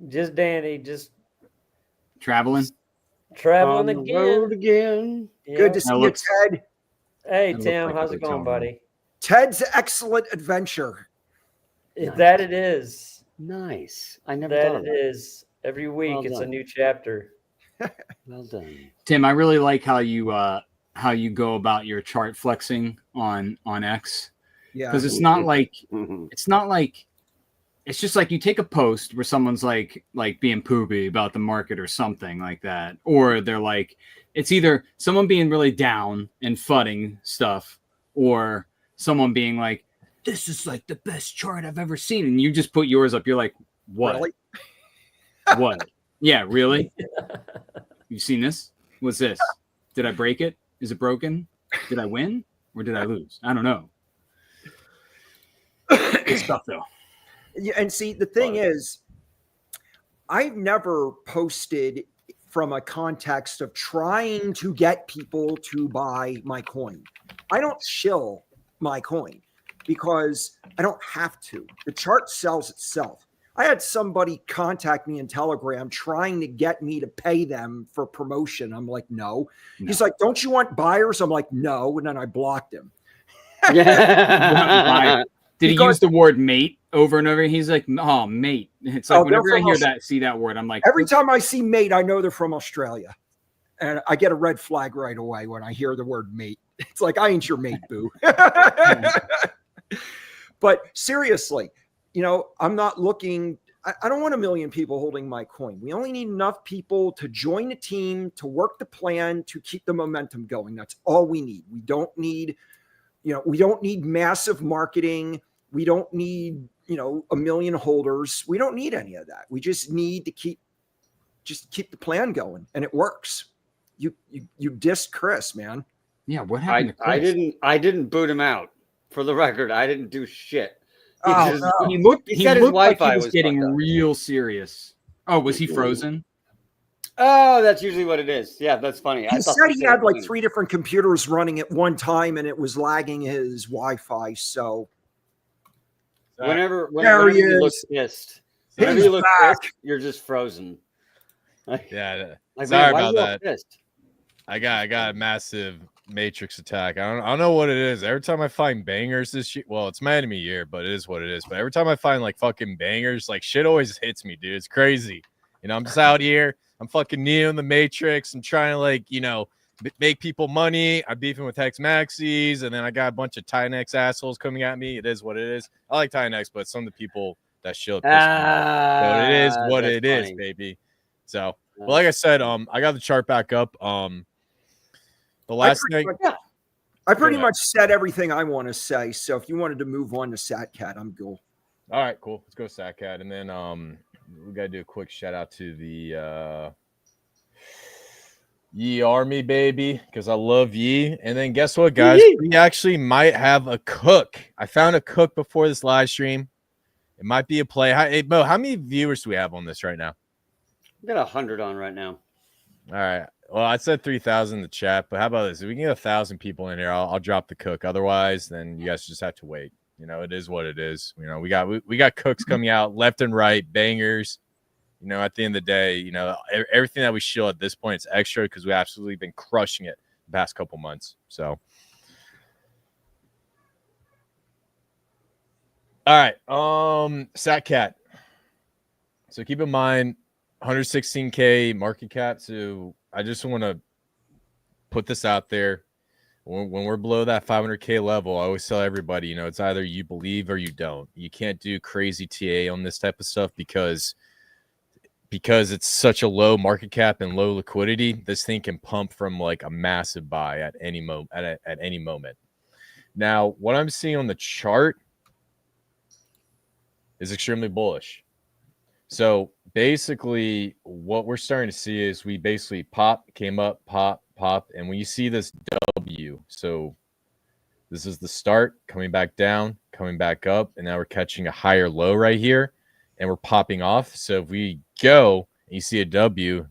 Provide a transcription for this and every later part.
Just Danny, just Traveling. traveling On the road again. again. Good to Yep. see That you, looks Ted. Hey that looks Tim, like a how's it going, Daytona. buddy? Ted's Excellent Adventure. Nice. That it is. Nice. I never That thought of it that. is. Every week Well it's a done. new chapter. Well done. Tim, I really like how you go about your chart flexing on X, Yeah. because it's not like it's just like you take a post where someone's like being poopy about the market or something like that, or they're like, it's either someone being really down and fudding stuff, or someone being like, this is like the best chart I've ever seen, and you just put yours up. You're like, what? Really? What? Yeah, really? You've seen this? What's this? Did I break it? Is it broken? Did I win or did I lose? I don't know. Good stuff though. Yeah, and see, the thing is, I've never posted from a context of trying to get people to buy my coin. I don't shill my coin because I don't have to. The chart sells itself. I had somebody contact me in Telegram trying to get me to pay them for promotion. I'm like, no. He's like, don't you want buyers? I'm like, no. And then I blocked him. Yeah. Did he use the word mate over and over? He's like, oh, mate. It's like whenever I hear see that word, I'm like, every time I see mate, I know they're from Australia. And I get a red flag right away when I hear the word mate. It's like, I ain't your mate, boo. But seriously, I'm not looking, I don't want a million people holding my coin. We only need enough people to join the team, to work the plan, to keep the momentum going. That's all we need. We don't need massive marketing. We don't need, a million holders. We don't need any of that. We just need to keep the plan going, and it works. You dissed Chris, man. Yeah, what happened to Chris? I didn't boot him out. For the record, I didn't do shit. He looked his like Wi-Fi he was getting fucked up. real serious. Oh, was he frozen? Oh, that's usually what it is. Yeah, that's funny. He said he had like 3 different computers running at one time, and it was lagging his Wi-Fi. So whenever he you look is. pissed, He's whenever you look back. pissed, you're just frozen. Yeah. Like, Sorry man, why about you all that. pissed? I got a massive Matrix attack. I don't know what it is. Every time I find bangers this year, well, it's my enemy year, but it is what it is. But every time I find like fucking bangers, like shit always hits me, dude. It's crazy. I'm just out here. I'm fucking Neo in the Matrix. I'm trying to make people money. I'm beefing with Hex Maxis, and then I got a bunch of Tynex assholes coming at me. It is what it is. I like Tynex, but some of the people that shit piss me off. So it is what it is, baby. So, but like I said, I got the chart back up. The last thing, I pretty much said everything I want to say. So if you wanted to move on to SatCat, I'm cool. All right, cool. Let's go SatCat, and then we gotta do a quick shout out to the Ye Army, baby, because I love Ye. And then guess what, guys? We actually might have a cook. I found a cook before this live stream. It might be a play. Hey, Mo, how many viewers do we have on this right now? We got 100 on right now. All right. Well, I said 3,000 in the chat, but how about this? If we can get 1,000 people in here, I'll drop the cook. Otherwise, then you guys just have to wait. It is what it is. We got cooks coming out left and right, bangers. At the end of the day, everything that we shield at this point is extra because we've absolutely been crushing it the past couple months. So, all right, SatCat. So keep in mind, 116K market cap. So I just want to put this out there. When we're below that 500K level, I always tell everybody, it's either you believe or you don't. You can't do crazy TA on this type of stuff because it's such a low market cap and low liquidity. This thing can pump from like a massive buy at any moment. At any moment. Now, what I'm seeing on the chart is extremely bullish. So basically, what we're starting to see is we basically came up, pop, and when you see this W, so this is the start, coming back down, coming back up, and now we're catching a higher low right here, and we're popping off. So if we go and you see a W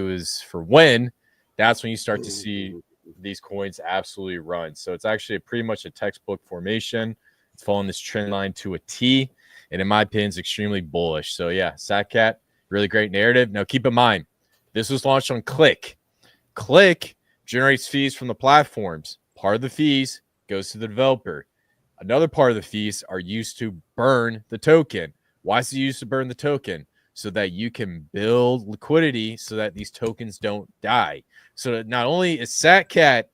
is for when, that's when you start to see these coins absolutely run. So it's actually pretty much a textbook formation. It's following this trend line to a T, and in my opinion, it's extremely bullish. So yeah, SatCat, Really great narrative. Now, keep in mind, this was launched on Click. Click generates fees from the platforms. Part of the fees goes to the developer. Another part of the fees are used to burn the token. Why is it used to burn the token? So that you can build liquidity so that these tokens don't die. So that not only is SatCat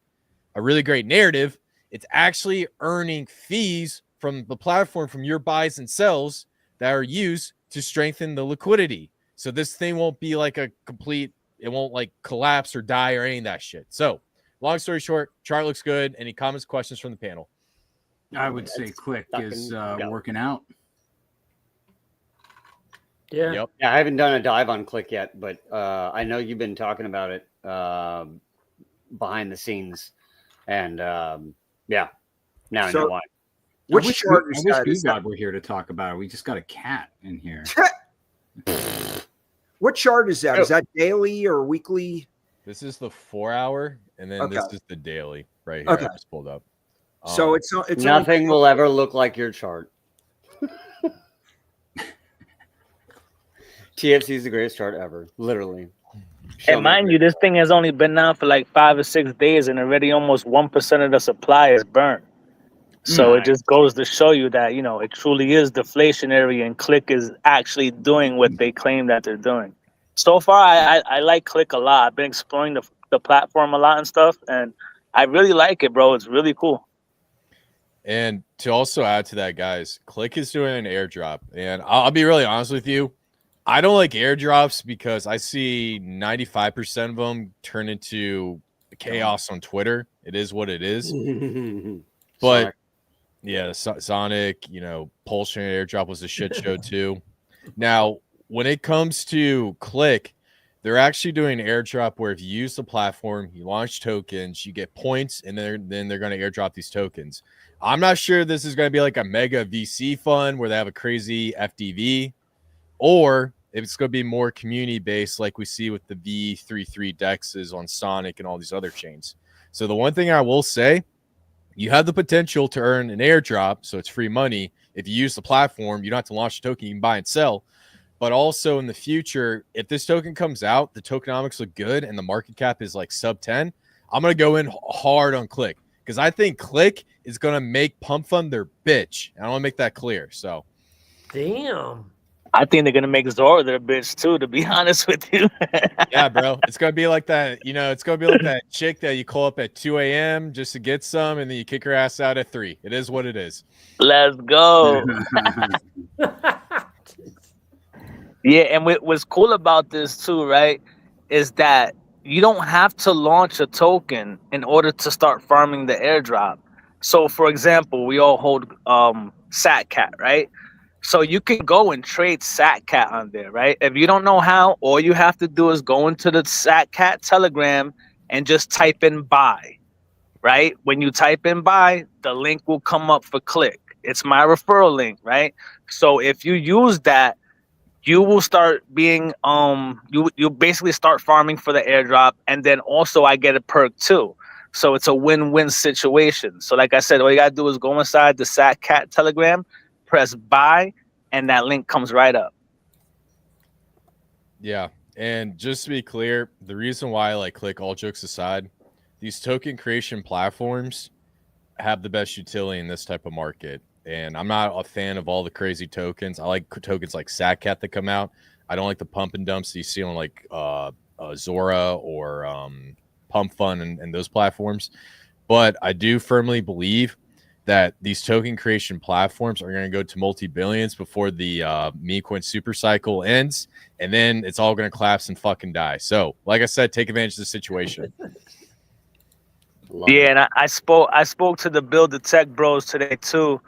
a really great narrative, it's actually earning fees from the platform from your buys and sells that are used to strengthen the liquidity. So this thing won't be like a complete, it won't like collapse or die or any of that shit. So long story short, chart looks good. Any comments, questions from the panel? I would say Click is go. working out. Yeah. Yep. Yeah, I haven't done a dive on Click yet, but I know you've been talking about it behind the scenes, and yeah, now I know why. Which I wish chart is that? Good God were here to talk about it. We just got a cat in here. What chart is that? Is that daily or weekly? This is the 4 hour, and then this Okay. is the daily right here. Okay. I just pulled up. So it's only Nothing will ever look like your chart. TFC is the greatest chart ever, literally. And mind you, this thing has only been out for like 5 or 6 days, and already almost 1% of the supply is burnt. So it just goes to show you that, you know, it truly is deflationary, and Click is actually doing what they claim that they're doing. So far, I like Click a lot. I've been exploring the platform a lot and stuff, and I really like it, bro. It's really cool. And to also add to that, guys, Click is doing an airdrop. And I'll be really honest with you. I don't like airdrops because I see 95% of them turn into chaos on Twitter. It is what it is. But Sonic. yeah, Sonic, you know, Pulsion airdrop was a shit show too. Now, when it comes to Click, they're actually doing an airdrop where if you use the platform, you launch tokens, you get points, and then they're going to airdrop these tokens. I'm not sure this is going to be like a mega VC fund where they have a crazy FDV, or if it's going to be more community based, like we see with the V33 dexes on Sonic and all these other chains. So the one thing I will say, you have the potential to earn an airdrop, so it's free money. If you use the platform, you don't have to launch a token, you can buy and sell. But also in the future, if this token comes out, the tokenomics look good, and the market cap is like sub 10, I'm going to go in hard on Click because I think Click is going to make Pump Fund their bitch. I want to make that clear. So, Damn. I think they're gonna make Zora their bitch too, to be honest with you. yeah, bro, it's gonna be like that. You know, it's gonna be like that chick that you call up at 2 a.m. just to get some, and then you kick her ass out at 3. It is what it is. Let's go. Yeah, and what's cool about this too, right, is that you don't have to launch a token in order to start farming the airdrop. So, for example, we all hold SatCat, right? So you can go and trade SatCat on there, right? If you don't know how, all you have to do is go into the SatCat Telegram and just type in buy, right? When you type in buy, the link will come up for Click. It's my referral link, right? So if you use that, you will start being you basically start farming for the airdrop, and then also I get a perk too. So it's a win-win situation. So like I said, all you gotta do is go inside the SatCat Telegram, press buy, and that link comes right up. Yeah, and just to be clear, the reason why I like Click, all jokes aside, these token creation platforms have the best utility in this type of market. And I'm not a fan of all the crazy tokens. I like tokens like SatCat that come out. I don't like the pump and dumps that you see on like Zora or Pump Fund and those platforms. But I do firmly believe that these token creation platforms are going to go to multi-billions before the meme coin super cycle ends. And then it's all going to collapse and fucking die. So, like I said, take advantage of the situation. Yeah, and I spoke to the Build the Tech bros today too.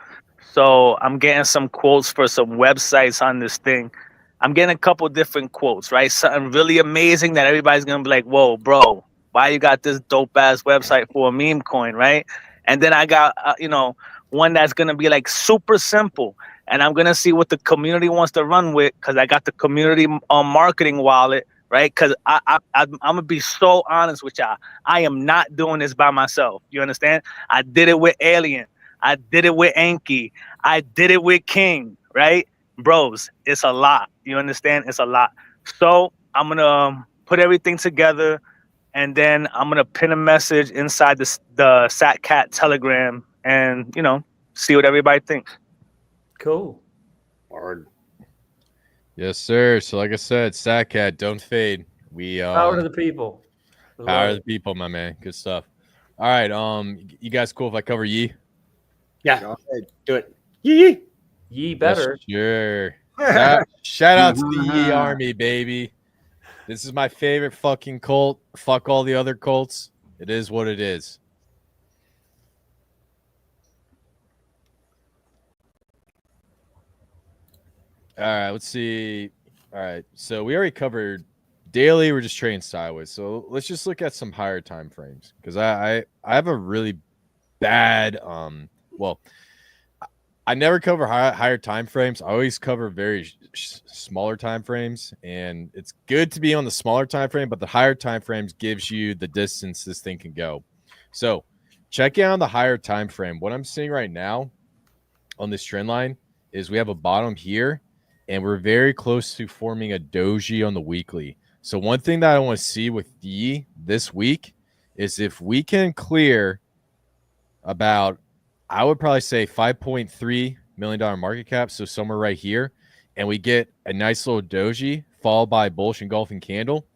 So I'm getting some quotes for some websites on this thing. I'm getting a couple different quotes, right? Something really amazing that everybody's gonna be like, "Whoa, bro, why you got this dope ass website for a meme coin, right?" And then I got one that's gonna be like super simple, and I'm gonna see what the community wants to run with because I got the community marketing wallet, right? Because I'm gonna be so honest with y'all. I am not doing this by myself. You understand? I did it with Alien. I did it with Anki. I did it with King, right? bros, it's a lot. You understand? It's a lot. So I'm gonna put everything together, and then I'm gonna pin a message inside the SatCat Telegram, and see what everybody thinks. Cool. Word. Yes, sir. So like I said, SatCat, don't fade. We Power to the people. I power love to the people, my man. Good stuff. All right. You guys cool if I cover Yi? Yeah, Go ahead. do it. Yee. it. Ye better. Yes, sure. Shout out to the Yi Army, baby. This is my favorite fucking cult. Fuck all the other cults. It is what it is. All right, let's see. All right, so we already covered daily. We're just trading sideways. So let's just look at some higher time frames because I have a really bad well, I never cover higher time frames. I always cover very smaller time frames, and it's good to be on the smaller time frame, but the higher time frames gives you the distance this thing can go. So check out on the higher time frame. What I'm seeing right now on this trend line is we have a bottom here, and we're very close to forming a doji on the weekly. So one thing that I want to see with Yi this week is if we can clear about, I would probably say $5.3 million market cap, so somewhere right here, and we get a nice little doji followed by a bullish engulfing candle,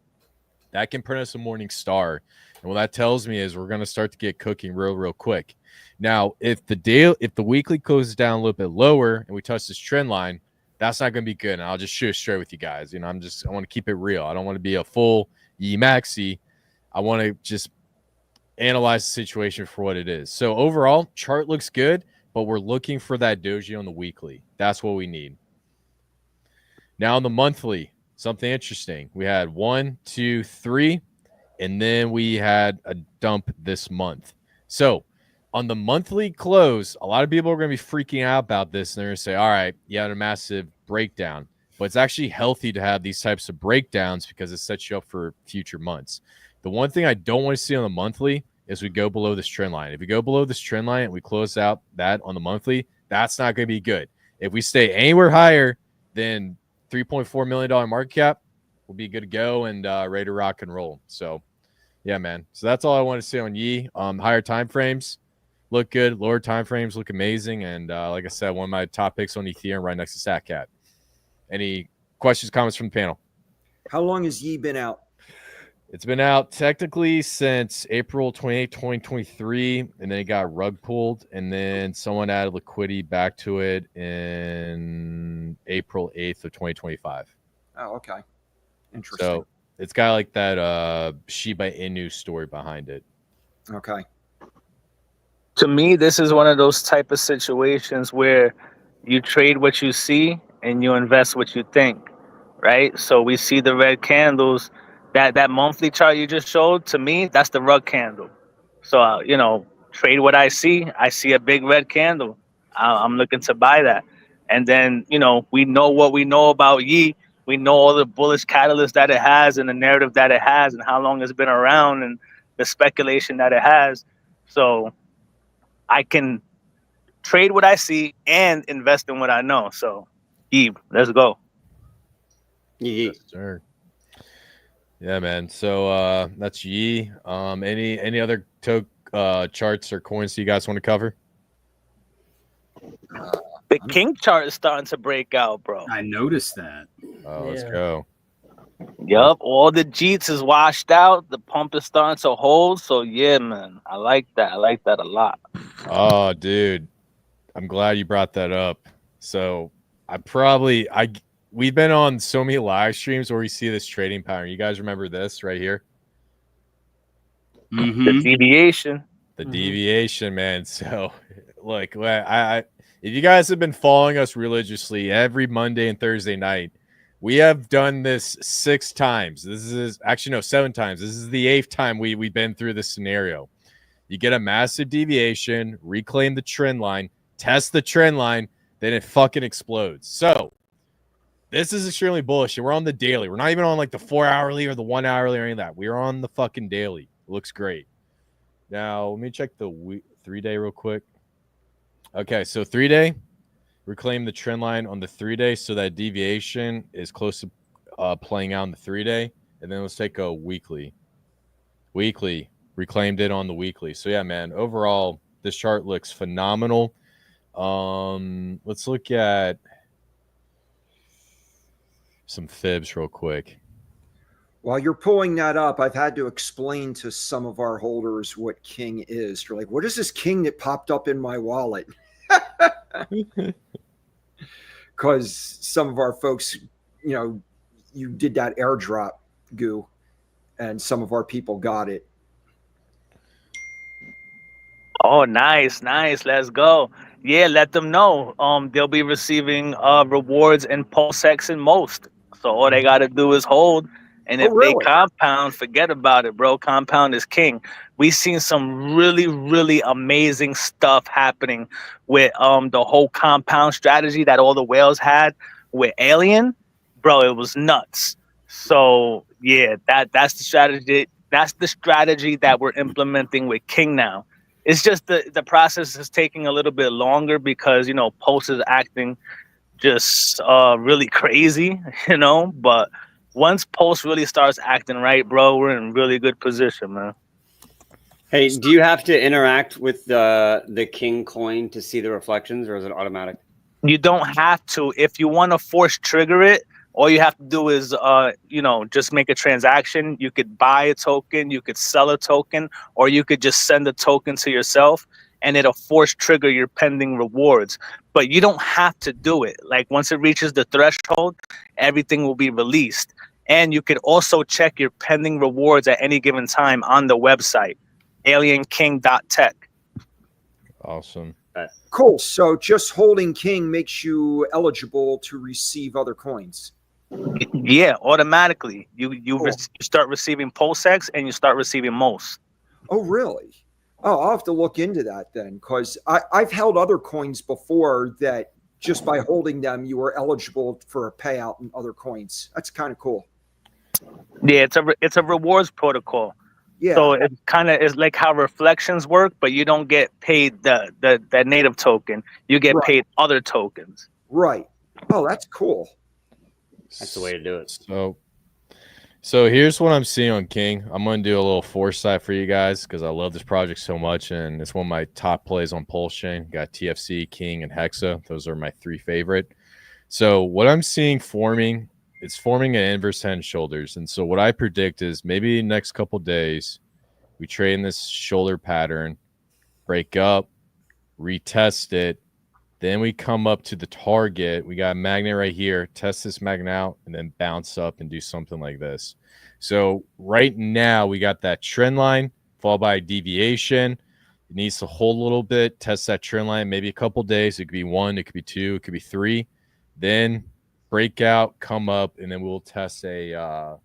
that can print us a morning star. And what that tells me is we're going to start to get cooking real quick. Now, if the weekly closes down a little bit lower and we touch this trend line, that's not going to be good. And I'll just shoot it straight with you guys. I want to keep it real. I don't want to be a full Yi maxi. I want to just analyze the situation for what it is. So overall, chart looks good, but we're looking for that doji on the weekly. That's what we need. Now on the monthly, something interesting. We had 1, 2, 3, and then we had a dump this month. So on the monthly close, a lot of people are going to be freaking out about this, and they're going to say, all right, you had a massive breakdown. But it's actually healthy to have these types of breakdowns because it sets you up for future months. The one thing I don't want to see on the monthly is we go below this trend line. If we go below this trend line and we close out that on the monthly, that's not going to be good. If we stay anywhere higher than $3.4 million market cap, we'll be good to go and ready to rock and roll. So, yeah, man. So that's all I want to say on Yi. Higher time frames look good. Lower time frames look amazing. And like I said, one of my top picks on Ethereum right next to SatCat. Any questions, comments from the panel? How long has Yi been out? It's been out technically since April 28, 2023, and then it got rug pulled, and then someone added liquidity back to it in April 8th of 2025. Oh, okay. Interesting. So it's got like that Shiba Inu story behind it. Okay. To me, this is one of those type of situations where you trade what you see and you invest what you think, right? So we see the red candles. That monthly chart you just showed, to me, that's the rug candle. So, trade what I see. I see a big red candle. I'm looking to buy that. And then, we know what we know about Yi. We know all the bullish catalysts that it has and the narrative that it has and how long it's been around and the speculation that it has. So I can trade what I see and invest in what I know. So, Yi, let's go. Yee. Yes, sir. Yeah, man. So that's Yi. Any other charts or coins you guys want to cover? The King chart is starting to break out, bro. I noticed that. Oh, let's Yeah. go. Yup, all the Jeets is washed out. The pump is starting to hold. So yeah, man, I like that. I like that a lot. Oh, dude, I'm glad you brought that up. So we've been on so many live streams where we see this trading pattern. You guys remember this right here? The deviation. The deviation, man. So, look, if you guys have been following us religiously every Monday and Thursday night, we have done this 6 times. This is actually no 7 times. This is the 8th time we've been through this scenario. You get a massive deviation, reclaim the trend line, test the trend line, then it fucking explodes. So this is extremely bullish. And we're on the daily. We're not even on like the 4-hourly or the 1-hourly or any of that. We're on the fucking daily. It looks great. Now, let me check the 3-day real quick. Okay, so 3-day, reclaim the trend line on the 3-day so that deviation is close to playing out on the 3-day. And then let's take a weekly. Weekly, reclaimed it on the weekly. So yeah, man, overall, this chart looks phenomenal. Let's look at some fibs real quick. While you're pulling that up, I've had to explain to some of our holders what King is. They're like, what is this King that popped up in my wallet? Because some of our folks, you did that airdrop goo, and some of our people got it. Oh, nice. Let's go. Yeah, let them know. They'll be receiving rewards in PulseX and most. So all they got to do is hold. And if really? they compound, forget about it, bro. Compound is king. We've seen some really, really amazing stuff happening with the whole compound strategy that all the whales had with Alien. Bro, it was nuts. So yeah, that's the strategy. That's the strategy that we're implementing with King now. It's just the process is taking a little bit longer because Pulse is acting just really crazy, but once Pulse really starts acting right, bro, we're in really good position, man. Hey, do you have to interact with the King coin to see the reflections, or is it automatic? You don't have to. If you want to force trigger it, all you have to do is just make a transaction. You could buy a token, you could sell a token, or you could just send a token to yourself and it'll force trigger your pending rewards. But you don't have to do it. Like once it reaches the threshold, everything will be released. And you could also check your pending rewards at any given time on the website, alienking.tech. Awesome. Cool. So just holding King makes you eligible to receive other coins. Yeah, automatically. You Cool. start receiving PulseX and you start receiving most. Oh, really? Oh, I'll have to look into that then, because I've held other coins before that just by holding them, you were eligible for a payout in other coins. That's kind of cool. Yeah, it's a rewards protocol. Yeah. So it kind of is like how reflections work, but you don't get paid the native token. You get Right. paid other tokens. Right. Oh, that's cool. That's the way to do it. So here's what I'm seeing on King. I'm going to do a little foresight for you guys because I love this project so much, and it's one of my top plays on Pulse Chain. Got TFC, King, and Hexa. Those are my 3 favorite. So what I'm seeing forming, it's forming an inverse head and shoulders. And so what I predict is maybe next couple days, we trade in this shoulder pattern, break up, retest it, then we come up to the target. We got a magnet right here. Test this magnet out and then bounce up and do something like this. So right now we got that trend line followed by a deviation. It needs to hold a little bit, test that trend line, maybe a couple days. It could be 1, it could be 2, it could be 3. Then break out, come up, and then we'll test a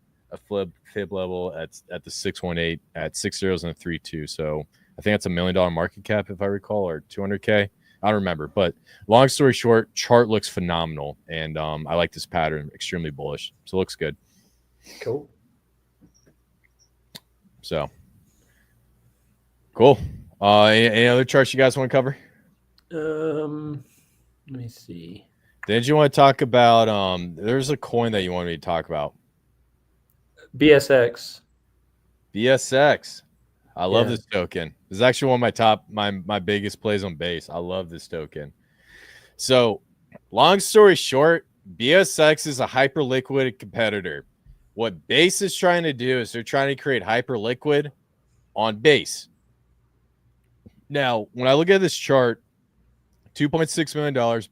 fib level at the 618 at 6 zeros and a 3-2. So I think that's $1 million market cap if I recall, or 200K. I don't remember, but long story short, chart looks phenomenal, and I like this pattern, extremely bullish. So it looks good. Cool. So cool. Any other charts you guys want to cover? Let me see. Did you want to talk about? There's a coin that you wanted me to talk about. BSX. BSX. I love Yeah. this token. This is actually one of my biggest plays on base. I love this token. So, long story short, BSX is a hyperliquid competitor. What base is trying to do is they're trying to create hyperliquid on base. Now, when I look at this chart, $2.6 million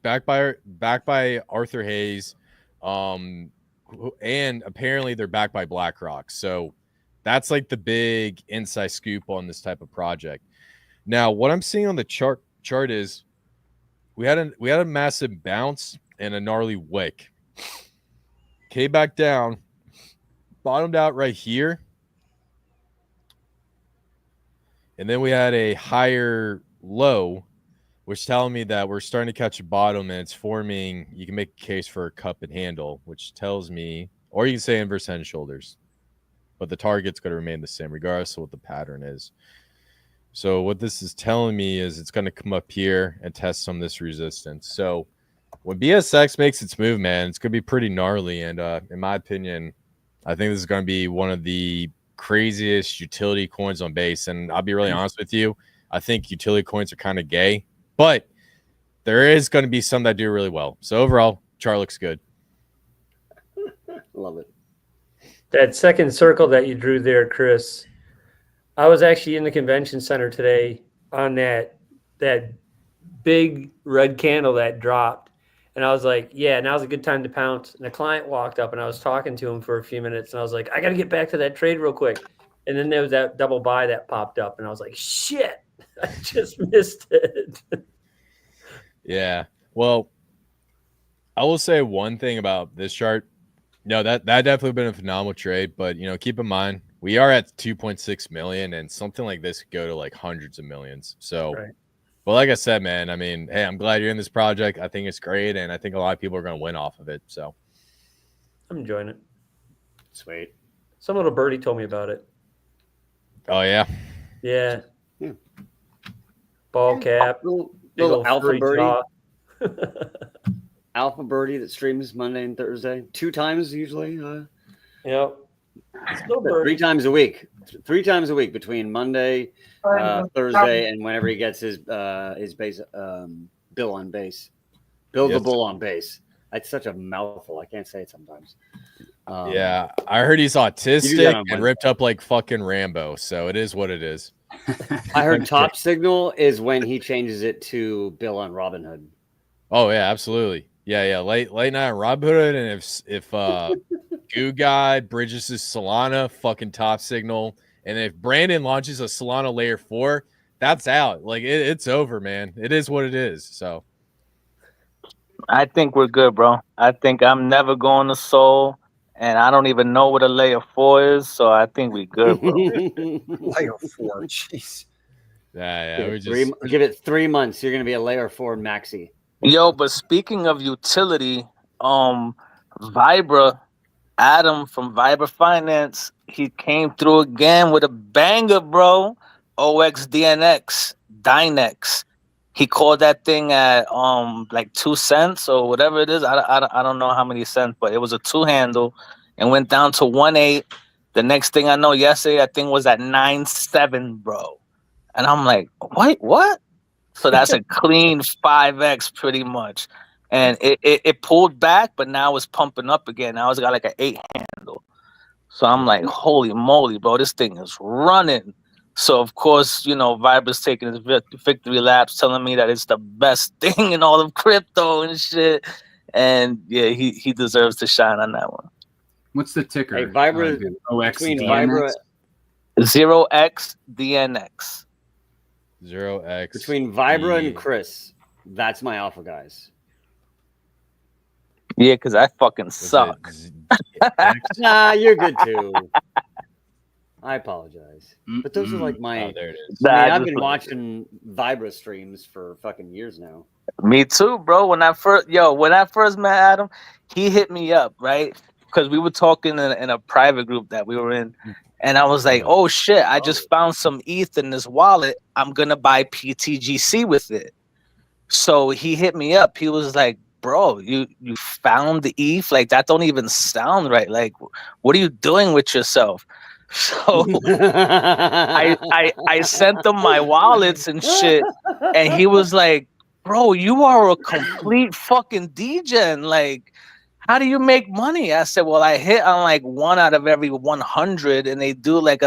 backed by Arthur Hayes, and apparently they're backed by BlackRock. So that's like the big inside scoop on this type of project. Now, what I'm seeing on the chart is we had a massive bounce and a gnarly wick. Came back down, bottomed out right here, and then we had a higher low, which telling me that we're starting to catch a bottom and it's forming. You can make a case for a cup and handle, which tells me, or you can say inverse head and shoulders. But the target's going to remain the same regardless of what the pattern is. So what this is telling me is it's going to come up here and test some of this resistance. So when BSX makes its move, man, it's gonna be pretty gnarly. And in my opinion, I think this is gonna be one of the craziest utility coins on base. And I'll be really honest with you, I think utility coins are kind of gay, but there is going to be some that do really well. So overall, chart looks good. Love it. That second circle that you drew there, Chris, I was actually in the convention center today on that big red candle that dropped. And I was like, yeah, now's a good time to pounce. And the client walked up and I was talking to him for a few minutes. And I was like, I got to get back to that trade real quick. And then there was that double buy that popped up. And I was like, shit, I just missed it. Yeah. Well, I will say one thing about this chart. No, that definitely been a phenomenal trade. But, keep in mind, we are at 2.6 million and something like this could go to like hundreds of millions. So, Right. But like I said, man, I mean, hey, I'm glad you're in this project. I think it's great. And I think a lot of people are going to win off of it. So I'm enjoying it. Sweet. Some little birdie told me about it. oh, yeah. Yeah. Yeah. Ball cap. Little Big old alpha furry birdie. jaw. Alpha birdie that streams Monday and Thursday. 2 times usually. Yep. Still birdie. 3 times a week. 3 times a week between Monday, Thursday, and whenever he gets his base bill on base. Bill the Yes. bull on base. That's such a mouthful. I can't say it sometimes. Yeah. I heard he's You do that autistic on and Wednesday. ripped up like fucking Rambo. So it is what it is. I heard top signal is when he changes it to Bill on Robinhood. Oh yeah, absolutely. Yeah. Late night on Rob Hood, and if Goo Guy bridges his Solana, fucking top signal, and if Brandon launches a Solana layer 4, that's out. Like it's over, man. It is what it is. So I think we're good, bro. I think I'm never going to Seoul, and I don't even know what a layer 4 is, so I think we good, bro. Layer 4. Jeez. yeah, we Give it 3 months. You're gonna be a layer 4 maxi. Yo, but speaking of utility, Vibra, Adam from Vibra Finance, he came through again with a banger, bro. OXDNX, Dynex. He called that thing at like 2 cents or whatever it is. I don't know how many cents, but it was a 2 handle and went down to 1.8. The next thing I know, yesterday that thing was at 9.7, bro. And I'm like, what? So that's a clean 5x pretty much. And it pulled back, but now it's pumping up again. Now it's got like an 8 handle. So I'm like, holy moly, bro, this thing is running. So, of course, Vibra's taking his victory laps, telling me that it's the best thing in all of crypto and shit. And, yeah, he deserves to shine on that one. What's the ticker? Hey, Vibra, between Vibra, 0xDNX. 0x between Vibra and Chris, that's my alpha guys. Yeah, because I fucking suck. Nah, you're good too. I apologize, but those are like my. Oh, there it is. I've been watching Vibra streams for fucking years now. Me too, bro. When I first met Adam, he hit me up, right? Because we were talking in a private group that we were in. And I was like, oh shit, I just found some ETH in this wallet. I'm going to buy PTGC with it. So he hit me up. He was like, bro, you found the ETH? Like, that don't even sound right. Like, what are you doing with yourself? So I sent him my wallets and shit. And he was like, bro, you are a complete fucking degen. Like, how do you make money? I said, well, I hit on like 1 out of every 100 and they do like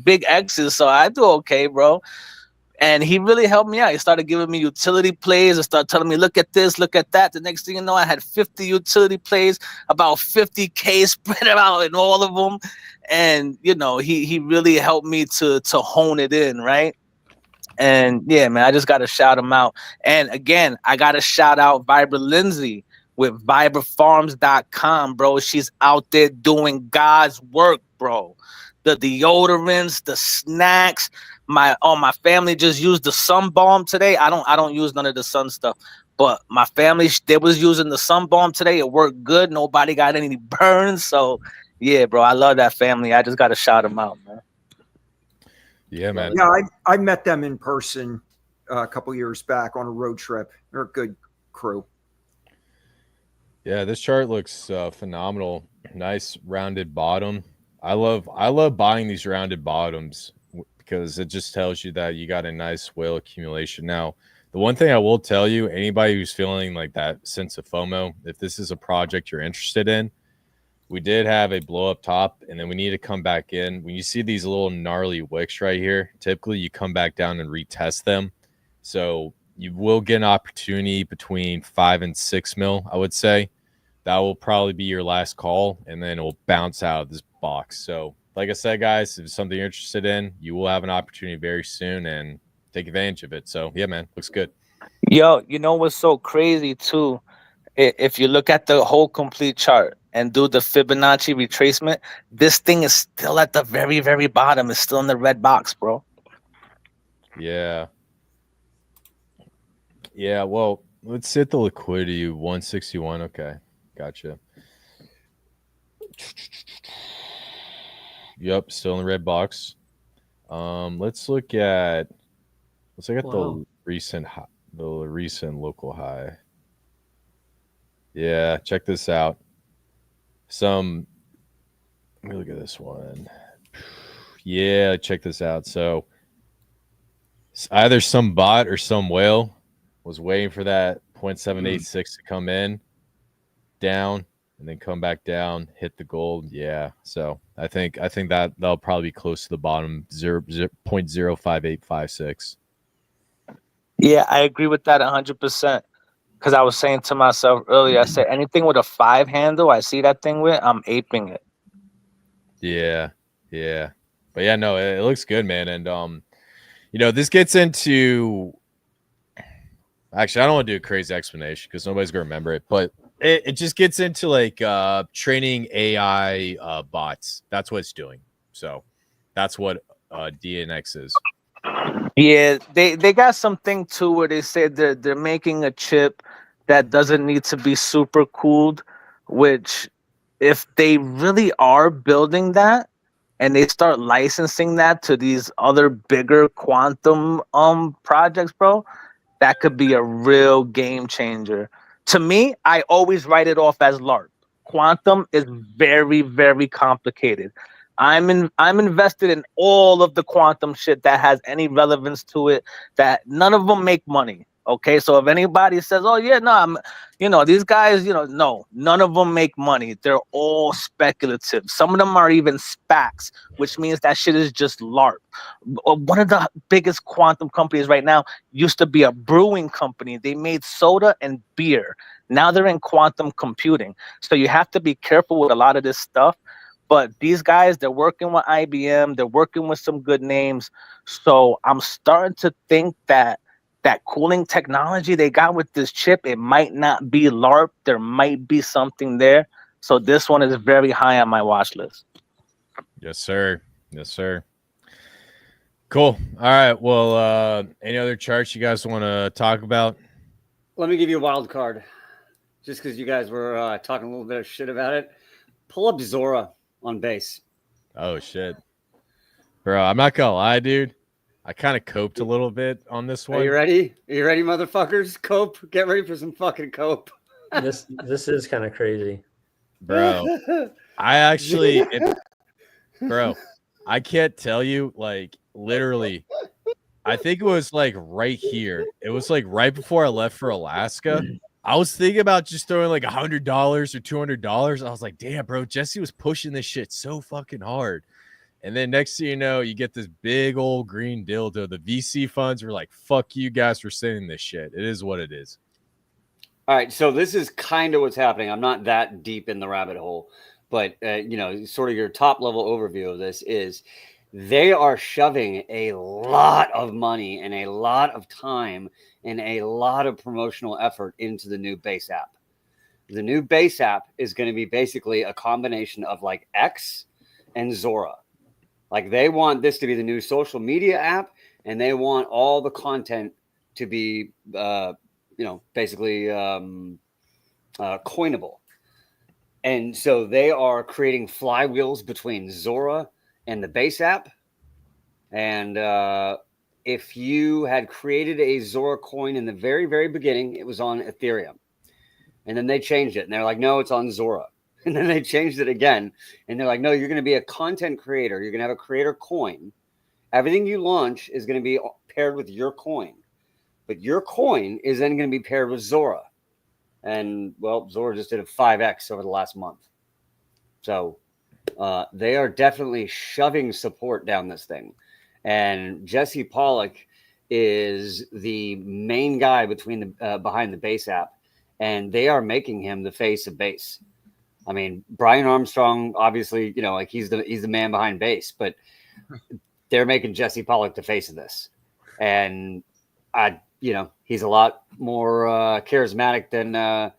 big X's. So I do okay, bro. And he really helped me out. He started giving me utility plays and started telling me, look at this, look at that. The next thing you know, I had 50 utility plays, about 50K spread out in all of them. And, he really helped me to hone it in, right? And yeah, man, I just got to shout him out. And again, I got to shout out Vibra Lindsay with vibrafarms.com, bro. She's out there doing God's work, bro. The deodorants, the snacks. My family just used the sun balm today. I don't use none of the sun stuff, but my family, they was using the sun balm today. It worked good. Nobody got any burns. So yeah, bro, I love that family. I just got to shout them out, man. Yeah, man. Yeah, I met them in person a couple years back on a road trip. They're a good crew. Yeah, this chart looks phenomenal. Nice rounded bottom. I love buying these rounded bottoms because it just tells you that you got a nice whale accumulation. Now, the one thing I will tell you, anybody who's feeling like that sense of FOMO, if this is a project you're interested in, we did have a blow up top, and then we need to come back in. When you see these little gnarly wicks right here, typically you come back down and retest them. So you will get an opportunity between 5 and 6 mil, I would say. That will probably be your last call, and then it will bounce out of this box. So, like I said, guys, if it's something you're interested in, you will have an opportunity very soon and take advantage of it. So, yeah, man, looks good. Yo, you know what's so crazy too? If you look at the whole complete chart and do the Fibonacci retracement, this thing is still at the very, very bottom. It's still in the red box, bro. Yeah. Yeah, well, let's hit the liquidity 161. Okay, gotcha. Yep, still in the red box. Let's look at the recent high, the recent local high. Yeah, check this out. Let me look at this one. Yeah, check this out. So either some bot or some whale was waiting for that 0.786 to come in down and then come back down, hit the gold. Yeah. So I think that'll probably be close to the bottom 0.05856. Yeah, I agree with that 100%. Because I was saying to myself earlier, I said anything with a 5 handle, I see that thing with, I'm aping it. Yeah. Yeah. But yeah, no, it looks good, man. And this gets into, actually, I don't want to do a crazy explanation because nobody's gonna remember it, but it just gets into like training AI bots. That's what it's doing. So that's what DNX is. Yeah, they got something too where they said they're making a chip that doesn't need to be super cooled, which if they really are building that and they start licensing that to these other bigger quantum projects, bro, that could be a real game changer. To me, I always write it off as LARP. Quantum is very, very complicated. I'm invested in all of the quantum shit that has any relevance to it. That none of them make money. Okay, so if anybody says, "Oh yeah, no, these guys, no, none of them make money. They're all speculative. Some of them are even SPACs, which means that shit is just LARP." One of the biggest quantum companies right now used to be a brewing company. They made soda and beer. Now they're in quantum computing. So you have to be careful with a lot of this stuff. But these guys, they're working with IBM. They're working with some good names. So I'm starting to think that cooling technology they got with this chip, it might not be LARP. There might be something there. So this one is very high on my watch list. Yes, sir. Yes, sir. Cool. All right. Well, any other charts you guys want to talk about? Let me give you a wild card. Just because you guys were talking a little bit of shit about it. Pull up Zora on base. Oh, shit. Bro, I'm not going to lie, dude. I kind of coped a little bit on this one. Are you ready? Are you ready, motherfuckers? Cope. Get ready for some fucking cope. This is kind of crazy. Bro, I can't tell you, like, literally, I think it was like right here. It was like right before I left for Alaska. I was thinking about just throwing like $100 or $200. I was like, damn, bro, Jesse was pushing this shit so fucking hard. And then next thing you know, you get this big old green dildo. The VC funds were like, fuck you guys for sending this shit. It is what it is. All right. So this is kind of what's happening. I'm not that deep in the rabbit hole, but, sort of your top level overview of this is they are shoving a lot of money and a lot of time and a lot of promotional effort into the new base app. The new base app is going to be basically a combination of like X and Zora. Like they want this to be the new social media app, and they want all the content to be, basically coinable. And so they are creating flywheels between Zora and the base app. And if you had created a Zora coin in the very, very beginning, it was on Ethereum. And then they changed it, and they're like, no, it's on Zora. And then they changed it again, and they're like, no, you're going to be a content creator. You're going to have a creator coin. Everything you launch is going to be paired with your coin, but your coin is then going to be paired with Zora. And well, Zora just did a 5x over the last month. So they are definitely shoving support down this thing. And Jesse Pollock is the main guy between the behind the Base app, and they are making him the face of Base. I mean, Brian Armstrong, obviously, you know, like he's the man behind Base, but they're making Jesse Pollock the face of this. And he's a lot more charismatic than the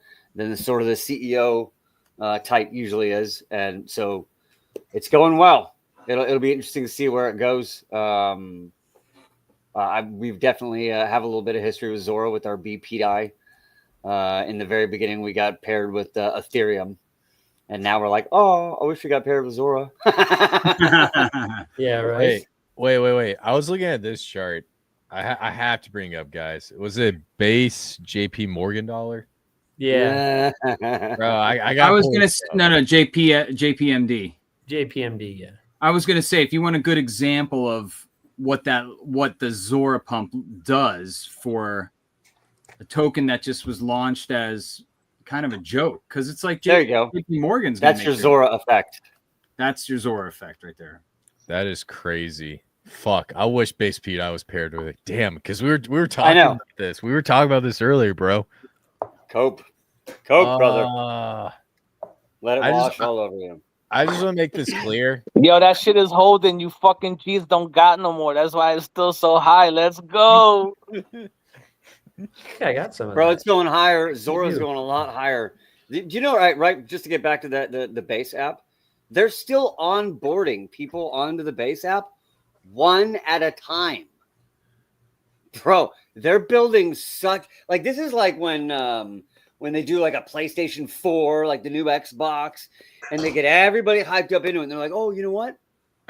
sort of the CEO type usually is. And so it's going well. It'll be interesting to see where it goes. We've definitely have a little bit of history with Zora with our BPI. In the very beginning, we got paired with Ethereum. And now we're like, oh, I wish we got paired with Zora. Yeah, right. Wait. I was looking at this chart. I have to bring up, guys. Was it Base JP Morgan dollar? Yeah. Bro, I was gonna say, no JPMD. JPMD, yeah. I was gonna say, if you want a good example of what the Zora pump does for a token that just was launched as kind of a joke, because it's like there you go. JP Morgan's that's your Zora effect. That's your Zora effect right there. That is crazy. Fuck, I wish Base PI was paired with it. Damn, because we were talking about this. We were talking about this earlier, bro. Cope, brother. Let it wash all over you. I just want to make this clear. Yo, that shit is holding. You fucking G's don't got no more. That's why it's still so high. Let's go. I got some of Bro, that. it's going higher. Zora's going a lot higher. Do you know, right? Just to get back to the Base app, they're still onboarding people onto the Base app one at a time. Bro, they're building such like this is like when they do like a PlayStation 4, like the new Xbox, and they get everybody hyped up into it, and they're like, oh, you know what?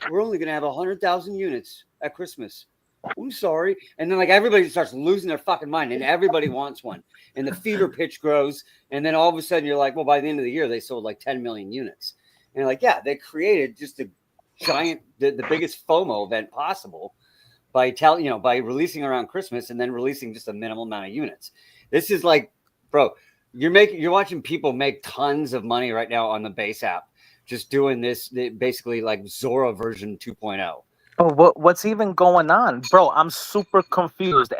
We're only gonna have 100,000 units at Christmas. I'm sorry. And then like everybody starts losing their fucking mind and everybody wants one. And the fever pitch grows. And then all of a sudden you're like, well, by the end of the year, they sold like 10 million units. And you're like, yeah, they created just a giant, the biggest FOMO event possible by releasing around Christmas and then releasing just a minimal amount of units. This is like, bro, you're watching people make tons of money right now on the Base app, just doing this basically like Zora version 2.0. Oh, what's even going on, bro? I'm super confused.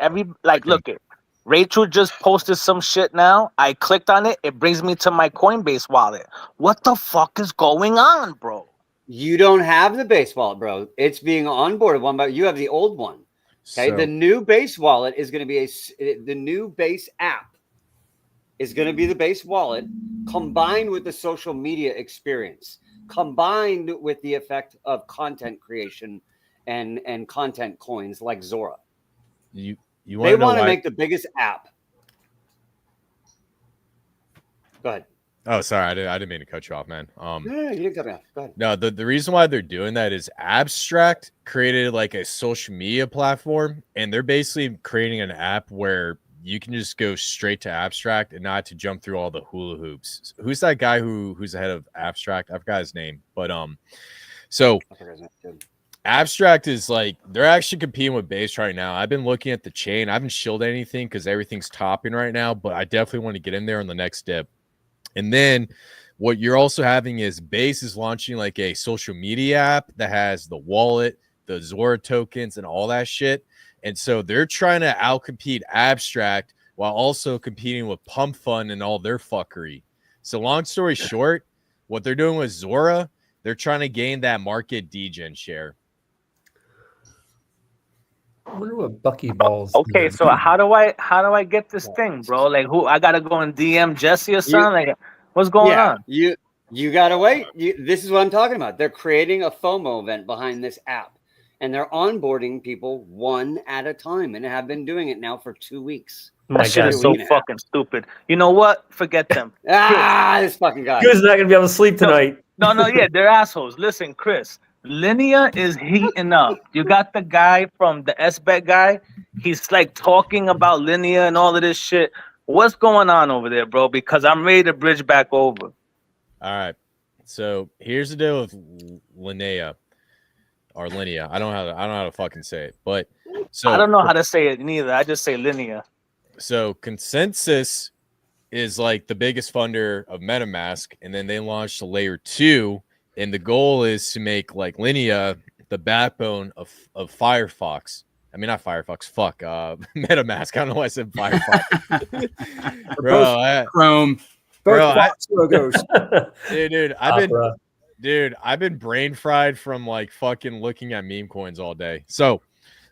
Look it. Rachel just posted some shit now. I clicked on it. It brings me to my Coinbase wallet. What the fuck is going on, bro? You don't have the Base wallet, bro. It's being onboarded one by you have the old one. Okay, the new Base wallet is going to be the new Base app is going to be the Base wallet combined with the social media experience, combined with the effect of content creation. And content coins like Zora. They want to make the biggest app. Go ahead. Oh, sorry, I didn't mean to cut you off, man. No, you didn't cut me off. Go ahead. No, the reason why they're doing that is Abstract created like a social media platform, and they're basically creating an app where you can just go straight to Abstract and not to jump through all the hula hoops. Who's that guy who's the head of Abstract? I forgot his name, but so. Abstract is like they're actually competing with Base right now. I've been looking at the chain. I haven't shielded anything because everything's topping right now, but I definitely want to get in there on the next dip. And then what you're also having is Base is launching like a social media app that has the wallet, the Zora tokens, and all that shit. And so they're trying to outcompete Abstract while also competing with Pump Fund and all their fuckery. So long story short, what they're doing with Zora, they're trying to gain that market degen share. I wonder what Buckyballs. Okay, so how do I get this thing, bro? Like, who I gotta go and DM Jesse or something? Like, what's going on? You gotta wait. This is what I'm talking about. They're creating a FOMO event behind this app, and they're onboarding people one at a time, and have been doing it now for 2 weeks. That shit is so fucking stupid. You know what? Forget them. This fucking guy. Who's not gonna be able to sleep tonight? No, yeah, they're assholes. Listen, Chris. Linea is heating up. You got the guy from the SBET guy. He's like talking about Linea and all of this shit. What's going on over there, bro? Because I'm ready to bridge back over. All right. So here's the deal with Linnea or Linea. I don't know how to fucking say it, but so I don't know how to say it neither. I just say linear. So Consensus is like the biggest funder of MetaMask, and then they launched a layer 2, and the goal is to make like Linea the backbone of Firefox. I mean, not Firefox. Fuck, MetaMask. I don't know why I said Firefox, bro. Chrome. Both Bro, Fox logos. Dude, Opera. I've been brain fried from like fucking looking at meme coins all day. So,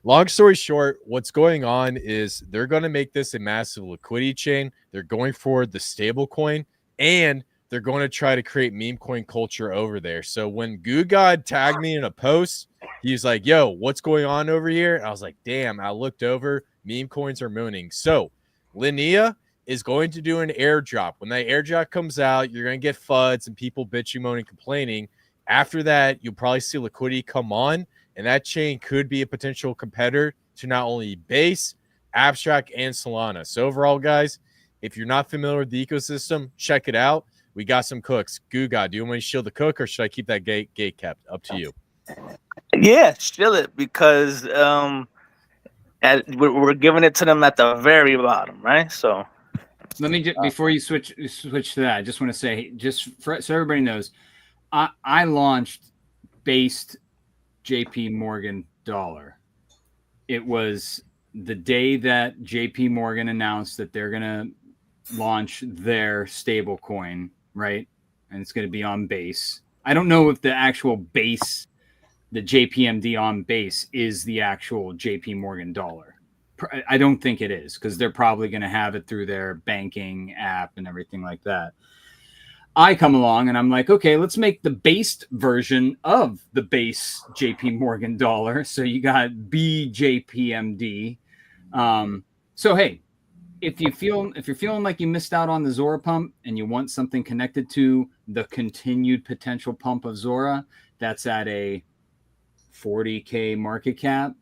long story short, what's going on is they're going to make this a massive liquidity chain. They're going for the stable coin, and they're going to try to create meme coin culture over there. So when Goo God tagged me in a post, he's like, yo, what's going on over here? And I was like, damn, I looked over, meme coins are mooning. So Linea is going to do an airdrop. When that airdrop comes out, you're going to get FUDs and people bitching, moaning, complaining. After that, you'll probably see liquidity come on, and that chain could be a potential competitor to not only Base, Abstract, and Solana. So overall, guys, if you're not familiar with the ecosystem, check it out. We got some cooks. Goo God, do you want me to shield the cook, or should I keep that gate kept? Up to you. Yeah, chill it, because we're giving it to them at the very bottom, right? So Let me just before you switch to that, I just want to say, so everybody knows, I launched Based JP Morgan dollar. It was the day that JP Morgan announced that they're gonna launch their stable coin, right? And it's gonna be on Base. I don't know if the actual Base, the JPMD on Base, is the actual JP Morgan dollar. I don't think it is, because they're probably going to have it through their banking app and everything like that. I come along and I'm like, okay, let's make the based version of the base JP Morgan dollar. So you got BJPMD. So hey, if you're feeling like you missed out on the Zora pump and you want something connected to the continued potential pump of Zora, that's at a 40K market cap,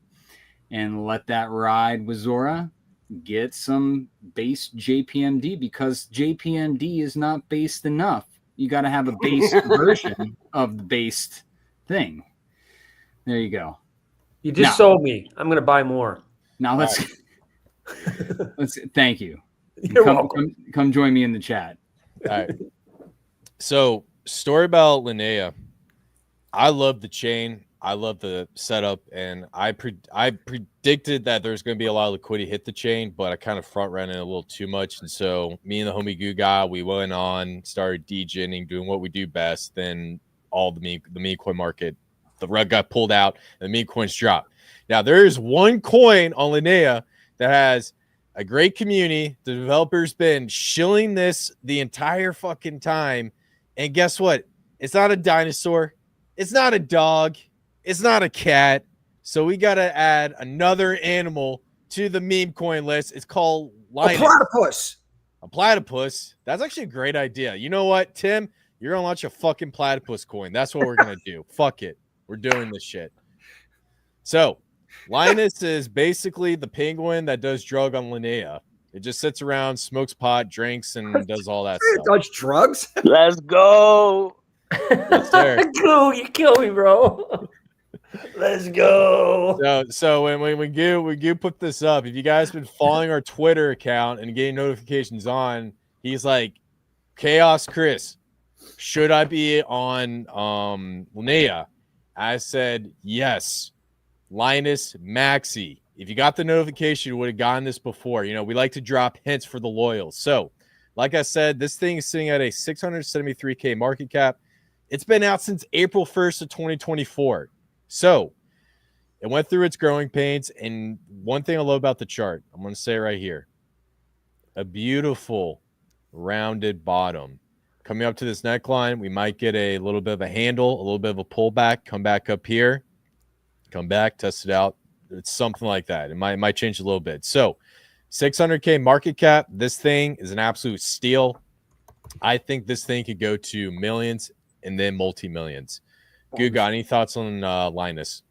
and let that ride with Zora, get some base JPMD, because JPMD is not based enough. You got to have a base version of the based thing. There you go. You just sold me. I'm going to buy more. Now let's thank you. You're welcome. Come join me in the chat. All right. So, story about Linnea. I love the chain. I love the setup, and I predicted that there's going to be a lot of liquidity hit the chain, but I kind of front ran it a little too much. And so me and the homie Goo Guy, we went on, started degening, doing what we do best. Then all the meme coin market, the rug got pulled out, and the meme coins dropped. Now there is one coin on Linnea that has a great community. The developer's been shilling this the entire fucking time, and guess what? It's not a dinosaur. It's not a dog. It's not a cat. So we got to add another animal to the meme coin list. It's called Linus. A platypus. A platypus. That's actually a great idea. You know what, Tim? You're going to launch a fucking platypus coin. That's what we're going to do. Fuck it. We're doing this shit. So Linus is basically the penguin that does drug on Linnea. It just sits around, smokes pot, drinks, and does all that It stuff. does drugs. let's go. Yes, sir. Goo, you kill me, bro. Let's go. So when we put this up, if you guys been following our Twitter account and getting notifications on, he's like, Chaos Chris, should I be on Linnea? I said yes. Linus Maxi. If you got the notification, you would have gotten this before. You know, we like to drop hints for the loyals. So, like I said, this thing is sitting at a 673K market cap. It's been out since April 1st of 2024. So it went through its growing pains. And one thing I love about the chart, I'm going to say it right here, a beautiful rounded bottom. Coming up to this neckline, we might get a little bit of a handle, a little bit of a pullback, come back up here, come back, test it out. It's something like that. It might change a little bit. So 600K market cap. This thing is an absolute steal. I think this thing could go to millions and then multi-millions. Guga, any thoughts on Linus?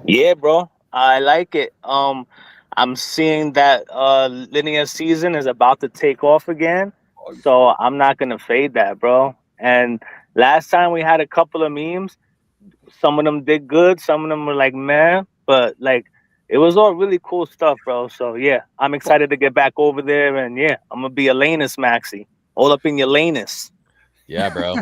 Yeah, bro. I like it. I I'm seeing that linear season is about to take off again. So I'm not gonna fade that, bro. And last time we had a couple of memes. Some of them did good, some of them were like man, but like it was all really cool stuff, bro. So yeah, I'm excited to get back over there, and yeah, I'm gonna be a Lanus Maxi, all up in your Lanus. Yeah, bro.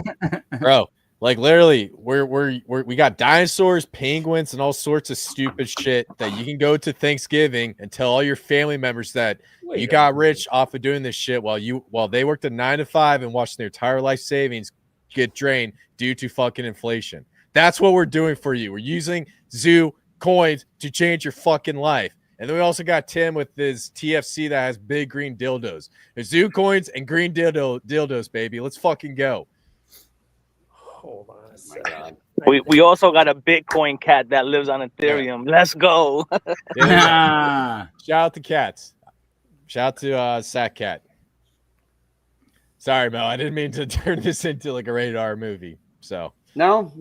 Bro, like literally, we got dinosaurs, penguins, and all sorts of stupid shit that you can go to Thanksgiving and tell all your family members that you got rich off of doing this shit while they worked a 9 to 5 and watched their entire life savings get drained due to fucking inflation. That's what we're doing for you. We're using Zoo coins to change your fucking life. And then we also got Tim with his TFC that has big green dildos. There's Zoo coins and green dildos, baby. Let's fucking go. Hold on a My second. God. We also got a Bitcoin cat that lives on Ethereum. Let's go. Yeah, shout out to cats. Shout out to Sack Cat. Sorry, Mel. I didn't mean to turn this into like a rated R movie. So No,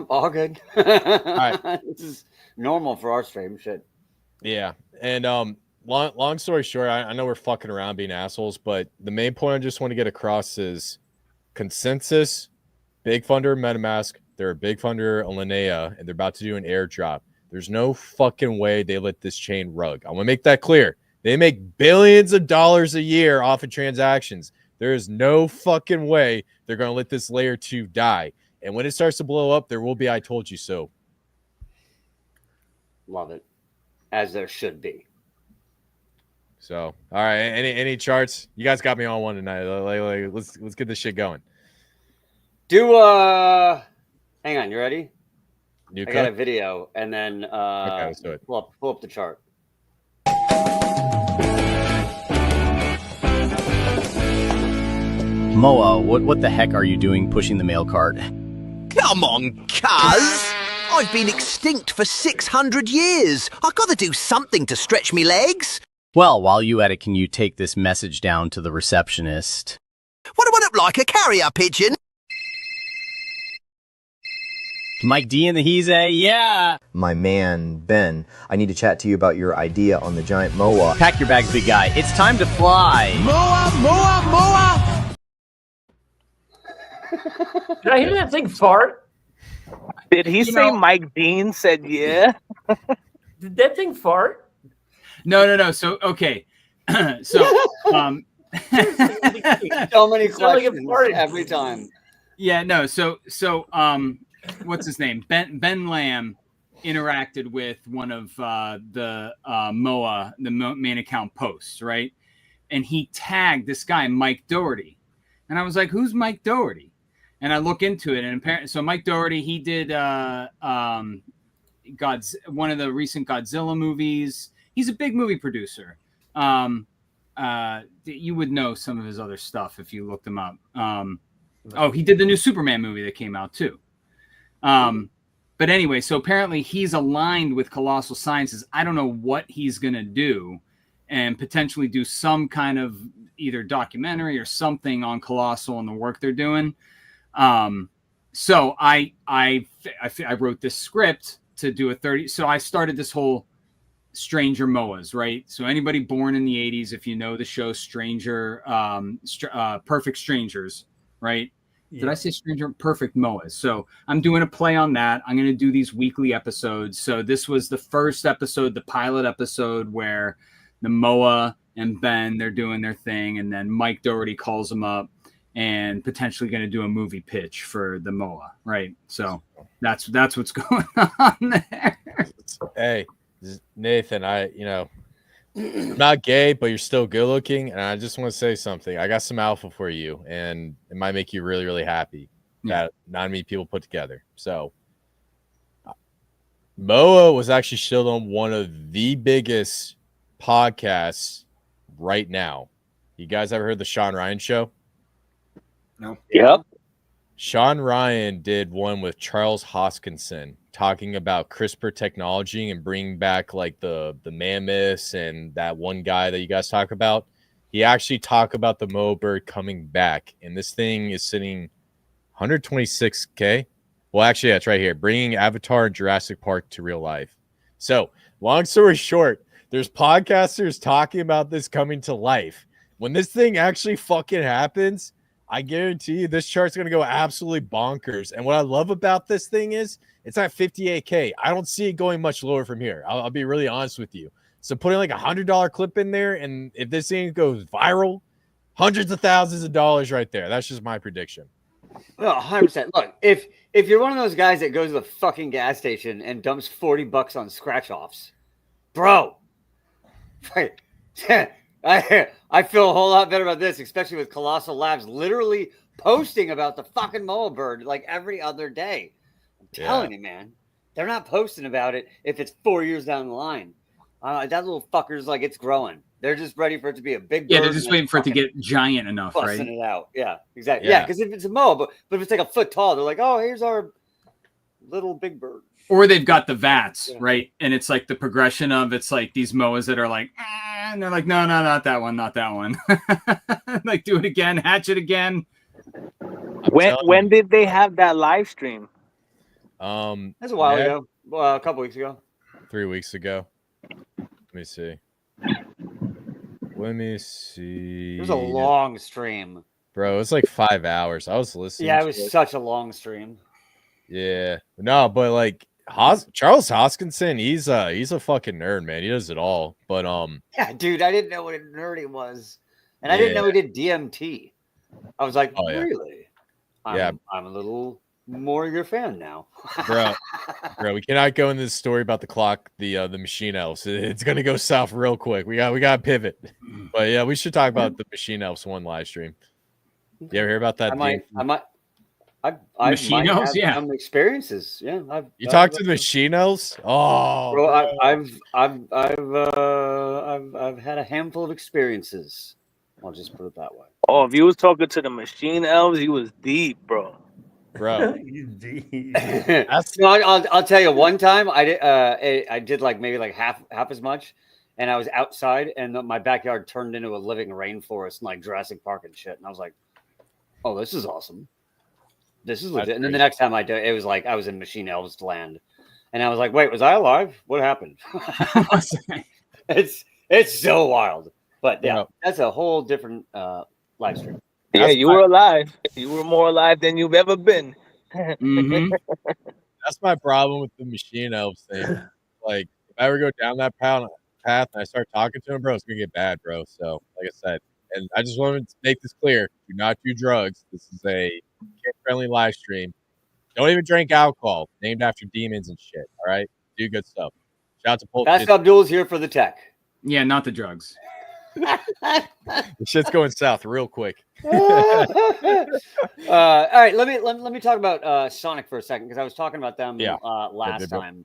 all good. right. This is normal for our stream. Shit. yeah. And long story short, I know we're fucking around being assholes, but the main point I just want to get across is consensus, big funder of MetaMask. They're a big funder of Linnea, and they're about to do an airdrop. There's no fucking way they let this chain rug. I want to make that clear. They make billions of dollars a year off of transactions. There is no fucking way they're going to let this layer 2 die. And when it starts to blow up, there will be I told you so. Love it. As there should be. So, all right, any charts? You guys got me on one tonight. Like, let's get this shit going. Hang on, you ready? New I got a cook? video, and then Okay, let's do it. pull up the chart. Moa, what the heck are you doing pushing the mail cart? Come on, cuz! I've been extinct for 600 years. I gotta do something to stretch me legs. Well, while you at it, can you take this message down to the receptionist? What do I look like, a carrier pigeon? Mike D and the He's a, yeah! My man, Ben, I need to chat to you about your idea on the giant moa. Pack your bags, big guy. It's time to fly! Moa, Moa, Moa! Did I hear that thing fart? Did he say Mike Dean said yeah? Did that thing fart? No. So okay. So So many It's not like a questions party. every time. yeah, no. So what's his name? Ben Lamb interacted with one of the MOA, the main account posts, right? And he tagged this guy, Mike Doherty. And I was like, who's Mike Doherty? And I look into it, and apparently, so Mike Doherty, he did one of the recent Godzilla movies. He's a big movie producer. You would know some of his other stuff if you looked him up. He did the new Superman movie that came out too. But anyway, so apparently he's aligned with Colossal Sciences. I don't know what he's going to do, and potentially do some kind of either documentary or something on Colossal and the work they're doing. So I wrote this script to do a 30. So I started this whole Stranger Moas, right? So anybody born in the 80s, if you know the show Stranger, Perfect Strangers, right? Yeah. Did I say Stranger? Perfect Moas. So I'm doing a play on that. I'm going to do these weekly episodes. So this was the first episode, the pilot episode, where the Moa and Ben, they're doing their thing. And then Mike Doherty calls them up and potentially going to do a movie pitch for the MOA, right? So that's what's going on there. Hey, Nathan, I'm not gay, but you're still good looking, and I just want to say something. I got some alpha for you, and it might make you really, really happy that not many people put together. So MOA was actually still on one of the biggest podcasts right now. You guys ever heard the Sean Ryan show? No. Yep. Sean Ryan did one with Charles Hoskinson talking about CRISPR technology and bringing back like the mammoths and that one guy that you guys talk about. He actually talked about the Moa bird coming back, and this thing is sitting 126K. Well, actually, that's right here, bringing Avatar and Jurassic Park to real life. So, long story short, There's podcasters talking about this coming to life. When this thing actually fucking happens, I guarantee you this chart's going to go absolutely bonkers. And what I love about this thing is it's at 58K. I don't see it going much lower from here. I'll be really honest with you. So putting like $100 clip in there, and if this thing goes viral, hundreds of thousands of dollars right there. That's just my prediction. No, 100%. Look, if you're one of those guys that goes to the fucking gas station and dumps $40 on scratch offs, bro, I feel a whole lot better about this, especially with Colossal Labs literally posting about the fucking Moa bird like every other day. I'm telling you, man, they're not posting about it if it's 4 years down the line. That little fucker's like, it's growing. They're just ready for it to be a big bird. Yeah, they're just waiting for it to get giant enough, right? Busting it out. Yeah, exactly. Yeah, because if it's a Moa, but if it's like a foot tall, they're like, oh, here's our little big bird. Or they've got the VATs, right? And it's like the progression of it's like these MOAs that are like, and they're like, no, not that one, not that one. Like, do it again, hatch it again. When did they have that live stream? That's a while ago. Well, a couple weeks ago. 3 weeks ago. Let me see. It was a long stream. Bro, it's like 5 hours. I was listening. Yeah, it was such a long stream. Yeah. No, but like Charles Hoskinson, he's a fucking nerd, man. He does it all. But yeah, dude, I didn't know what a nerd he was. And I didn't know he did DMT. I was like, really? I'm a little more your fan now. Bro, we cannot go into this story about the clock, the machine elves. It's gonna go south real quick. We got to pivot. But yeah, we should talk about the machine elves one live stream. You ever hear about that? I machine might elves, have some experiences. Yeah, you talked to the machine elves? Oh, bro, I've had a handful of experiences. I'll just put it that way. Oh, if you was talking to the machine elves, you was deep, bro. Bro, I'll tell you. One time, I did like maybe like half as much, and I was outside, and my backyard turned into a living rainforest, and like Jurassic Park and shit. And I was like, "Oh, this is awesome. This is legit." And then the next time I did, it was like I was in Machine Elves land, and I was like, "Wait, was I alive? What happened?" It's so wild. But yeah, that's a whole different live stream. Yeah, you were alive. You were more alive than you've ever been. Mm-hmm. That's my problem with the machine elves thing. Like, if I ever go down that path and I start talking to him, bro, it's gonna get bad, bro. So, like I said, and I just wanted to make this clear: do not do drugs. This is a kid-friendly live stream. Don't even drink alcohol named after demons and shit. All right, do good stuff. Shout out to Pulp. Fast Abdul's here for the tech. Yeah, not the drugs. The shit's going south real quick. All right, let me talk about Sonic for a second, because I was talking about them last time,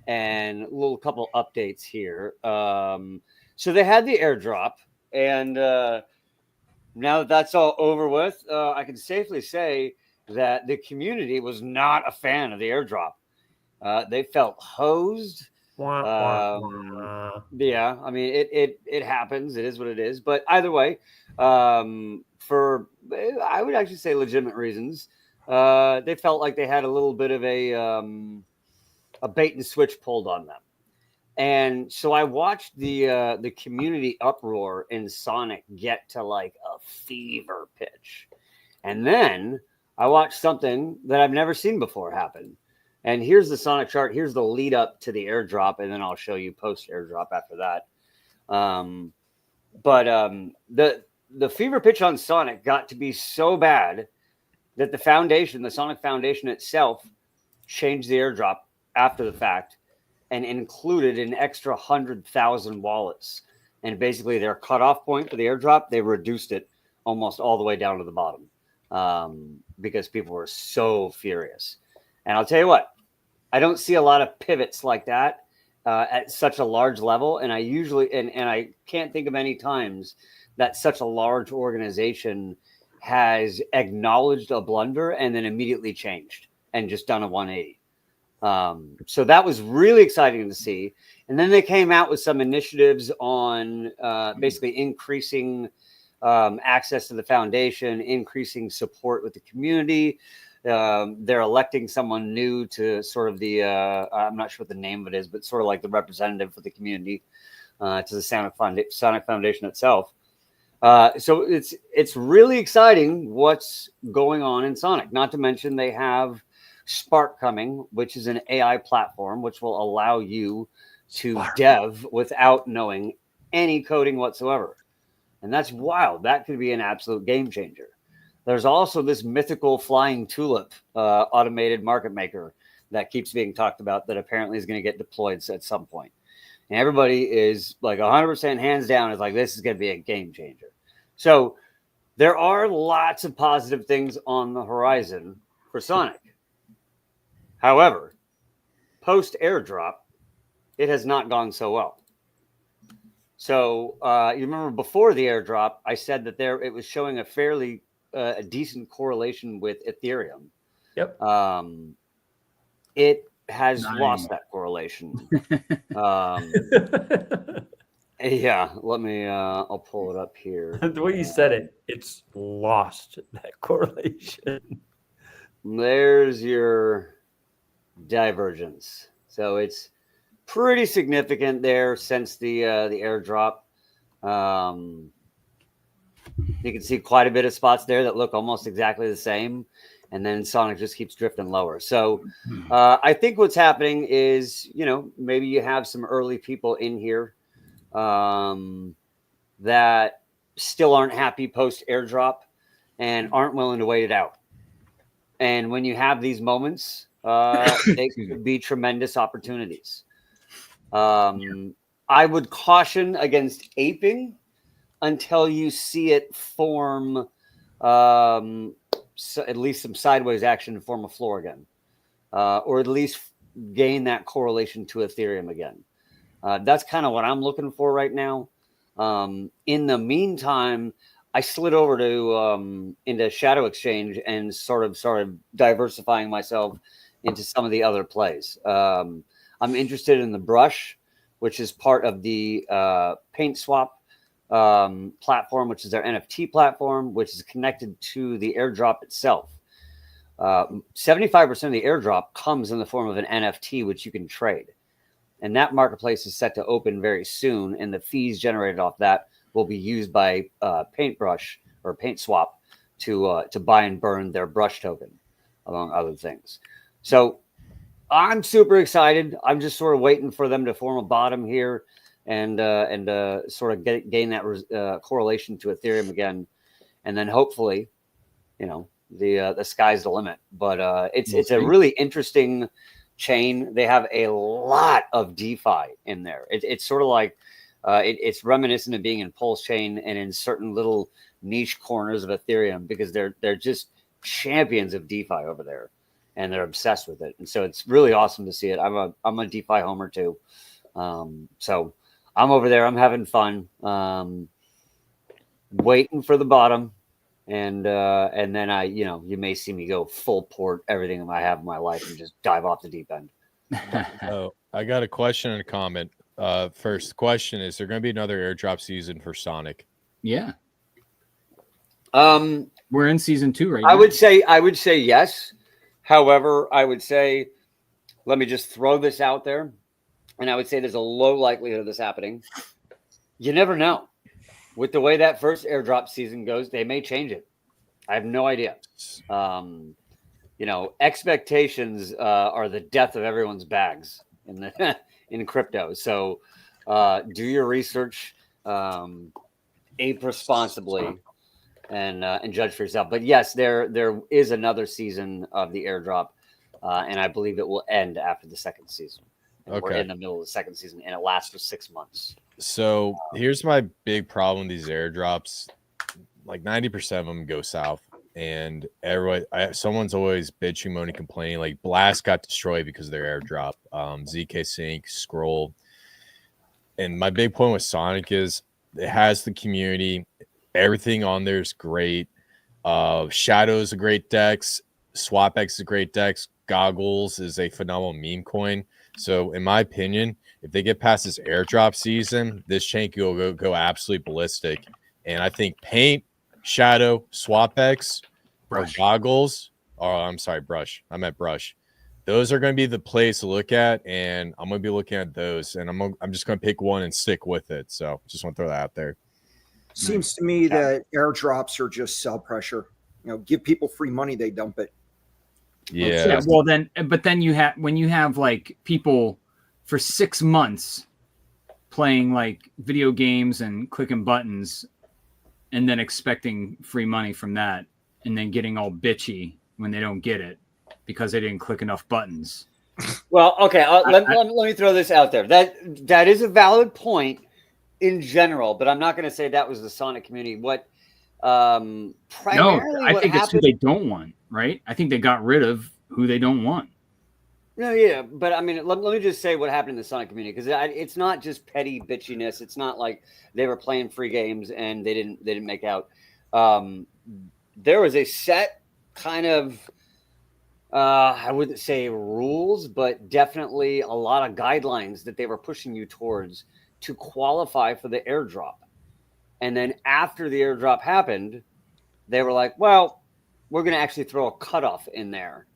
and a little couple updates here. So they had the airdrop, and now that that's all over with, I can safely say that the community was not a fan of the airdrop. They felt hosed. Yeah, I mean it happens. It is what it is. But either way, for I would actually say legitimate reasons, they felt like they had a little bit of a bait and switch pulled on them. And so I watched the community uproar in Sonic get to like a fever pitch, and then I watched something that I've never seen before happen. And here's the Sonic chart. Here's the lead up to the airdrop, and then I'll show you post airdrop after that. The fever pitch on Sonic got to be so bad that the Sonic Foundation itself, changed the airdrop after the fact and included an extra 100,000 wallets. And basically, their cutoff point for the airdrop, they reduced it almost all the way down to the bottom because people were so furious. And I'll tell you what, I don't see a lot of pivots like that at such a large level. And I usually, and I can't think of any times that such a large organization has acknowledged a blunder and then immediately changed and just done a 180. So that was really exciting to see. And then they came out with some initiatives on basically increasing access to the foundation, increasing support with the community. They're electing someone new to sort of the I'm not sure what the name of it is, but sort of like the representative for the community. to the Sonic Foundation itself. So it's really exciting what's going on in Sonic. Not to mention they have Spark coming, which is an AI platform which will allow you to dev without knowing any coding whatsoever. And that's wild. That could be an absolute game changer. There's also this mythical flying tulip automated market maker that keeps being talked about that apparently is going to get deployed at some point. And everybody is like 100% hands down is like, this is going to be a game changer. So there are lots of positive things on the horizon for Sonic. However, post airdrop, it has not gone so well. So you remember before the airdrop, I said that it was showing a fairly a decent correlation with Ethereum. Yep. It has lost that correlation. Yeah, let me. I'll pull it up here. The way you said it, it's lost that correlation. There's your divergence. So it's pretty significant there since the airdrop. You can see quite a bit of spots there that look almost exactly the same, and then Sonic just keeps drifting lower. So I think what's happening is, maybe you have some early people in here that still aren't happy post airdrop and aren't willing to wait it out. And when you have these moments, they could be tremendous opportunities. I would caution against aping until you see it form at least some sideways action to form a floor again, or at least gain that correlation to Ethereum again. That's kind of what I'm looking for right now. In the meantime, I slid over to into Shadow Exchange and sort of diversifying myself into some of the other plays. I'm interested in the Brush, which is part of the PaintSwap platform, which is their NFT platform, which is connected to the airdrop itself. 75% of the airdrop comes in the form of an NFT, which you can trade. And that marketplace is set to open very soon, and the fees generated off that will be used by Paintbrush or PaintSwap to buy and burn their Brush token, among other things. So I'm super excited. I'm just sort of waiting for them to form a bottom here and sort of gain that correlation to Ethereum again, and then hopefully, the sky's the limit. But it's a really interesting chain. They have a lot of DeFi in there. It's sort of like it's reminiscent of being in Pulse Chain and in certain little niche corners of Ethereum, because they're just champions of DeFi over there, and they're obsessed with it. And so it's really awesome to see it. I'm a DeFi homer too. So I'm over there. I'm having fun, waiting for the bottom. And then you may see me go full port everything I have in my life and just dive off the deep end. Oh, I got a question and a comment. First question is there going to be another airdrop season for Sonic? Yeah. We're in season 2 right now. I would say yes. However, I would say, let me just throw this out there. And I would say there's a low likelihood of this happening. You never know. With the way that first airdrop season goes, they may change it. I have no idea. Expectations are the death of everyone's bags in crypto. So do your research, ape responsibly, and judge for yourself. But yes, there is another season of the airdrop, and I believe it will end after the second season. And we're in the middle of the second season, and it lasts for 6 months. So here's my big problem with these airdrops. Like 90% of them go south, and someone's always bitching, moaning, complaining. Like Blast got destroyed because of their airdrop. ZK Sync, Scroll. And my big point with Sonic is it has the community. Everything on there is great. Shadow is a great dex. SwapX is a great dex. Goggles is a phenomenal meme coin. So in my opinion, if they get past this airdrop season, this chain will go absolutely ballistic. And I think Paint, Shadow, SwapX, or Goggles, or I'm sorry, Brush. I meant Brush. those are going to be the plays to look at, and I'm going to be looking at those, and I'm just going to pick one and stick with it. So just want to throw that out there. Seems to me that airdrops are just sell pressure. Give people free money, they dump it. Yeah. Well, then when you have like people for 6 months playing like video games and clicking buttons, and then expecting free money from that, and then getting all bitchy when they don't get it because they didn't click enough buttons. Well, okay. Let me throw this out there. That is a valid point in general, but I'm not going to say that was the Sonic community. What primarily? No, I think what it's who they don't want, right? I think they got rid of who they don't want. No, yeah, but I mean, let me just say what happened in the Sonic community, because it's not just petty bitchiness. It's not like they were playing free games and they didn't make out. There was a set kind of I wouldn't say rules, but definitely a lot of guidelines that they were pushing you towards to qualify for the airdrop. And then after the airdrop happened, they were like, well, we're going to actually throw a cutoff in there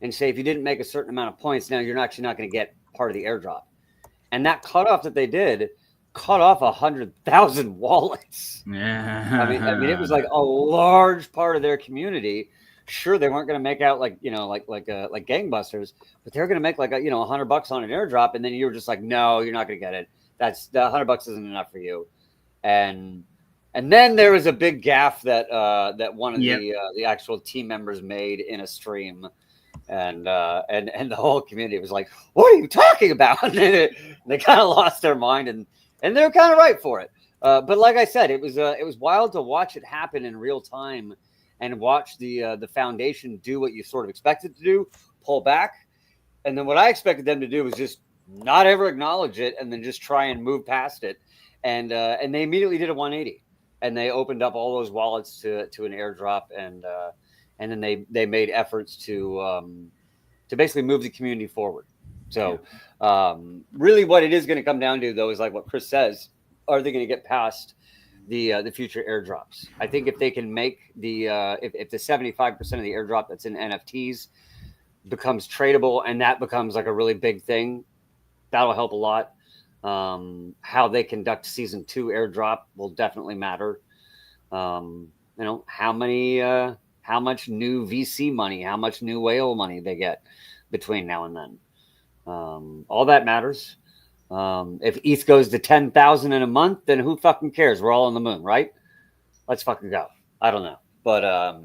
and say, if you didn't make a certain amount of points, now you're actually not going to get part of the airdrop. And that cutoff that they did cut off 100,000 wallets. Yeah. I mean, it was like a large part of their community. Sure, they weren't going to make out like gangbusters, but they were going to make like $100 on an airdrop, and then you were just like, no, you're not going to get it. That's the $100 isn't enough for you. And then there was a big gaffe that one of the actual team members made in a stream, and the whole community was like, what are you talking about? And they kind of lost their mind, and they're kind of right for it. But like I said, it was wild to watch it happen in real time and watch the foundation do what you sort of expected to do, pull back. And then what I expected them to do was just not ever acknowledge it and then just try and move past it. And they immediately did a 180, and they opened up all those wallets to an airdrop, and then they made efforts to basically move the community forward. So really what it is going to come down to, though, is like what Chris says, are they going to get past the future airdrops? I think if they can make if the 75% of the airdrop that's in NFTs becomes tradable, and that becomes like a really big thing, that'll help a lot. How they conduct season 2 airdrop will definitely matter. How much new VC money, how much new whale money they get between now and then. All that matters. If ETH goes to 10,000 in a month, then who fucking cares? We're all on the moon, right? Let's fucking go. I don't know, but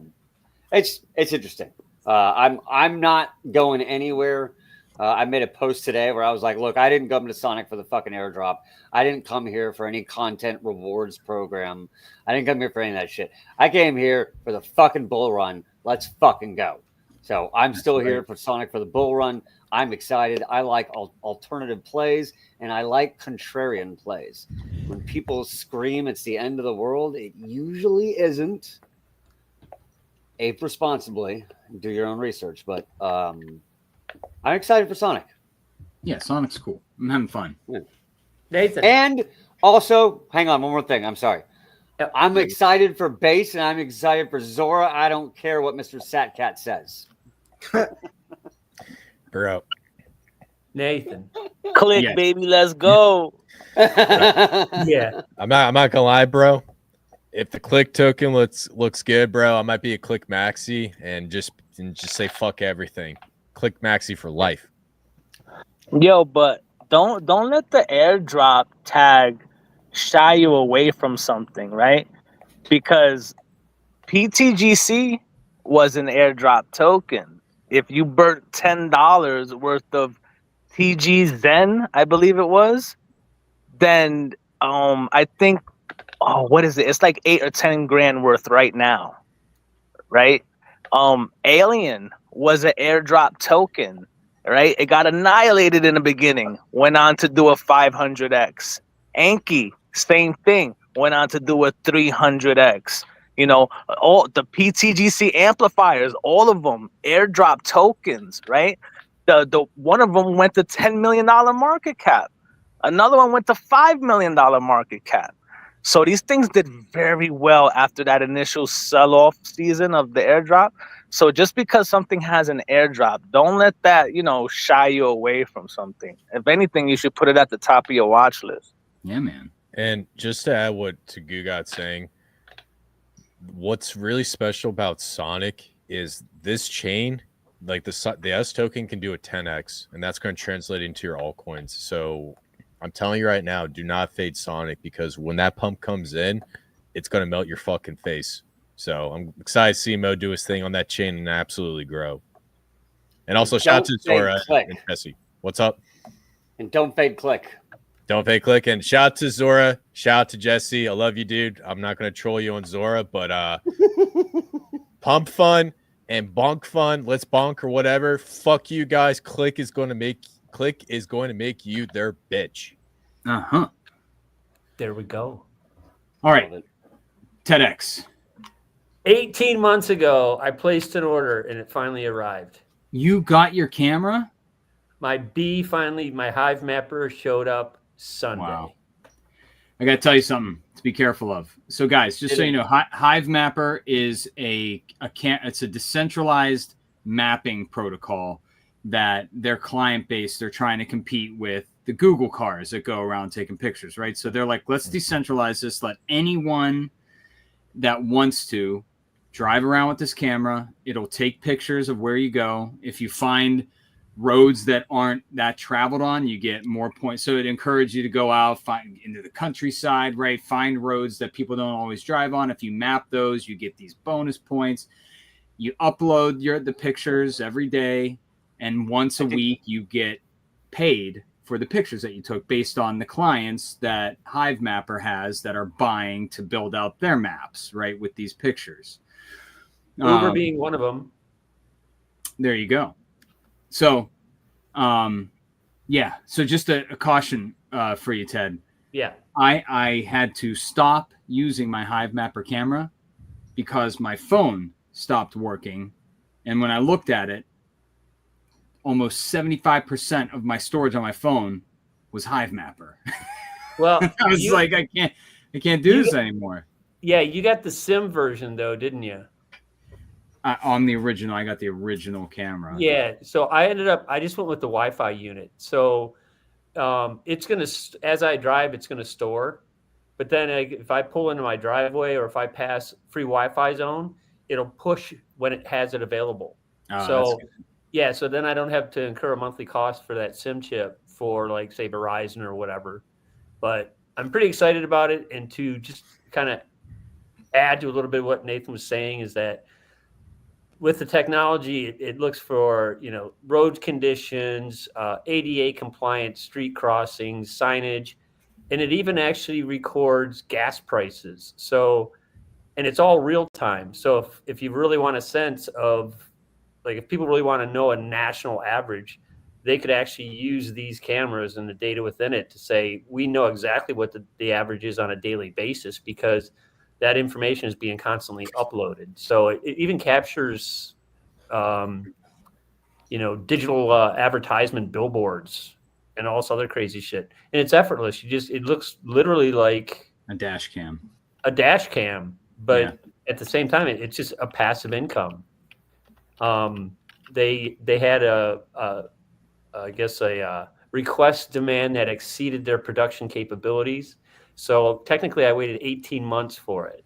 it's interesting. I'm not going anywhere. I made a post today where I was like, look, I didn't come to Sonic for the fucking airdrop. I didn't come here for any content rewards program. I didn't come here for any of that shit. I came here for the fucking bull run. Let's fucking go. So I'm still here for Sonic for the bull run. I'm excited. I like alternative plays, and I like contrarian plays. When people scream it's the end of the world, it usually isn't. Ape responsibly. Do your own research. But I'm excited for Sonic. Yeah, Sonic's cool. I'm having fun. Yeah. Nathan. And also, hang on, one more thing. I'm sorry. Yep. I'm excited for Base, and I'm excited for Zora. I don't care what Mr. Satcat says. Bro. Nathan. Click, Yes. baby, let's go. Yeah. I'm not gonna lie, bro. If the click token looks good, bro, I might be a click maxi and just say fuck everything. Click maxi for life. Yo, but don't let the airdrop tag shy you away from something, right? Because PTGC was an airdrop token. If you burnt $10 worth of TG Zen, I believe it was, then I think what is it? It's like 8 or 10 grand worth right now, right? Alien was an airdrop token, right? It got annihilated in the beginning, went on to do a 500x. Anki, same thing, went on to do a 300x. You know, all the PTGC amplifiers, all of them airdrop tokens, right? The one of them went to $10 million market cap. Another one went to $5 million market cap. So these things did very well after that initial sell-off season of the airdrop. So just because something has an airdrop, don't let that, shy you away from something. If anything, you should put it at the top of your watch list. Yeah, man. And just to add what Tagu got saying, what's really special about Sonic is this chain, like the S token can do a 10x, and that's going to translate into your altcoins. So I'm telling you right now, do not fade Sonic, because when that pump comes in, it's going to melt your fucking face. So I'm excited to see Mo do his thing on that chain and absolutely grow. And also shout out to Zora and Jesse. What's up? And don't fade click. Don't fade click. And shout out to Zora. Shout out to Jesse. I love you, dude. I'm not going to troll you on Zora, but pump fun and bonk fun. Let's bonk or whatever. Fuck you guys. Click is going to make you their bitch. Uh-huh. There we go. All right. TEDx. 18 months ago, I placed an order and it finally arrived. You got your camera? My Hive Mapper showed up Sunday. Wow. I got to tell you something to be careful of. So, guys, just so you know, Hive Mapper is it's a decentralized mapping protocol that their client base, they're trying to compete with the Google cars that go around taking pictures, right? So they're like, let's decentralize this. Let anyone that wants to drive around with this camera. It'll take pictures of where you go. If you find roads that aren't that traveled on, you get more points. So it encourages you to go out, find into the countryside, right? Find roads that people don't always drive on. If you map those, you get these bonus points. You upload the pictures every day, and once a week you get paid for the pictures that you took based on the clients that Hive Mapper has that are buying to build out their maps, right, with these pictures. Uber being one of them. There you go. So, yeah. So just a caution for you, Ted. Yeah. I had to stop using my Hive Mapper camera because my phone stopped working. And when I looked at it, almost 75% of my storage on my phone was Hive Mapper. Well, I was like, I can't do this anymore. Yeah, you got the SIM version though, didn't you? On the original, I got the original camera. Yeah, so I just went with the Wi-Fi unit. So it's going to, as I drive, it's going to store. But then if I pull into my driveway or if I pass free Wi-Fi zone, it'll push when it has it available. So yeah, so then I don't have to incur a monthly cost for that SIM chip for like say Verizon or whatever. But I'm pretty excited about it. And to just kind of add to a little bit of what Nathan was saying is that with the technology, it looks for, road conditions, ADA compliant street crossings, signage, and it even actually records gas prices. So, and it's all real time. So if you really want a sense of, like, if people really want to know a national average, they could actually use these cameras and the data within it to say, we know exactly what the average is on a daily basis because that information is being constantly uploaded. So it even captures, digital advertisement billboards and all this other crazy shit. And it's effortless. It looks literally like a dash cam, but at the same time, it's just a passive income. They had a request demand that exceeded their production capabilities. So technically, I waited 18 months for it,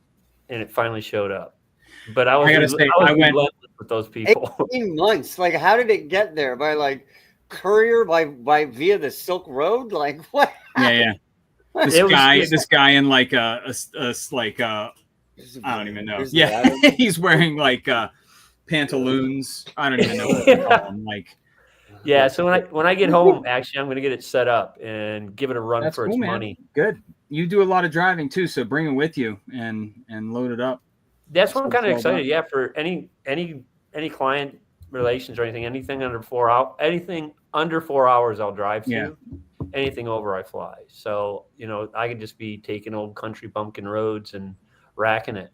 and it finally showed up. But I was relentless with those people. 18 months. Like, how did it get there? By like courier? By via the Silk Road? Like what? Yeah. This guy in like I don't even know. Yeah, he's wearing like pantaloons. I don't even know what to call them. Like. Yeah, so when I get home, actually, I'm going to get it set up and give it a run for its money. Good. You do a lot of driving too, so bring it with you and load it up. That's what I'm kind of excited. Yeah, for any client relations or anything under 4 hours, I'll drive to. Yeah. Anything over, I fly. So I could just be taking old country bumpkin roads and racking it.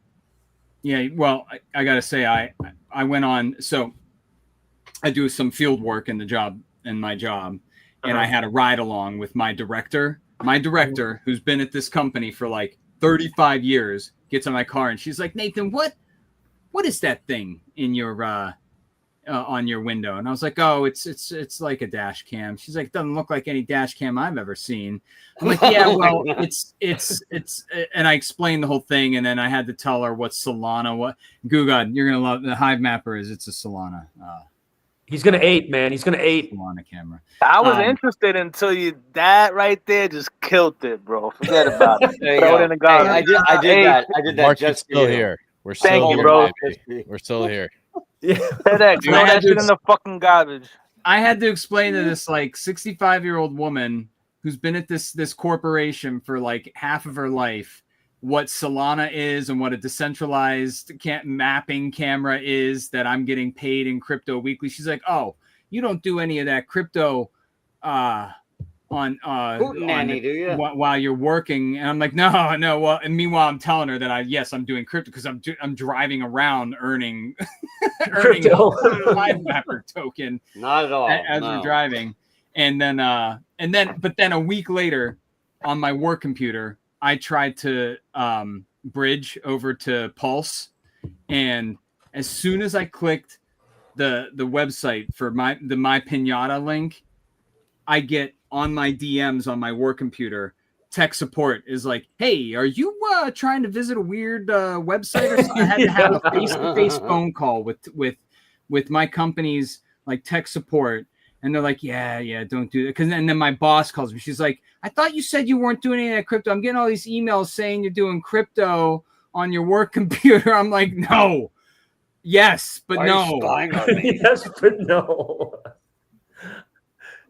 Yeah. Well, I got to say, I went on. So I do some field work in my job, and I had a ride along with my director, who's been at this company for like 35 years, gets in my car, and she's like, Nathan, what is that thing in your on your window? And I was like, oh, it's like a dash cam. She's like, doesn't look like any dash cam I've ever seen. I'm like, yeah, well, it's and I explained the whole thing, and then I had to tell her what Solana, what Gugad, you're gonna love the Hive Mapper it's a Solana. He's gonna ape, man. He's gonna ape. Solana camera. I was interested until that right there just killed it, bro. Forget about it. There you Throw go. it in the garbage. I did that. I did that Market's just for still you. here. We're Thank still you, here, bro. baby. We're still here. Yeah. FedEx, throw that shit in the fucking garbage. I had to explain to this like 65-year-old woman who's been at this corporation for like half of her life what Solana is and what a decentralized mapping camera is that I'm getting paid in crypto weekly. She's like, oh, you don't do any of that crypto Hootenanny, do you? while you're working. And I'm like, no. Well, and meanwhile, I'm telling her that I'm doing crypto because I'm driving around earning a Hive Mapper token. Not at all. As we're driving. And then a week later on my work computer, I tried to bridge over to Pulse. And as soon as I clicked the website for my Pinata link, I get on my DMs on my work computer, tech support is like, hey, are you trying to visit a weird website or something? I had to have a face-to-face phone call with my company's like tech support. And they're like, yeah, don't do that. And then my boss calls me. She's like, I thought you said you weren't doing any of that crypto. I'm getting all these emails saying you're doing crypto on your work computer. I'm like, no. Yes, but no. Yes, but no.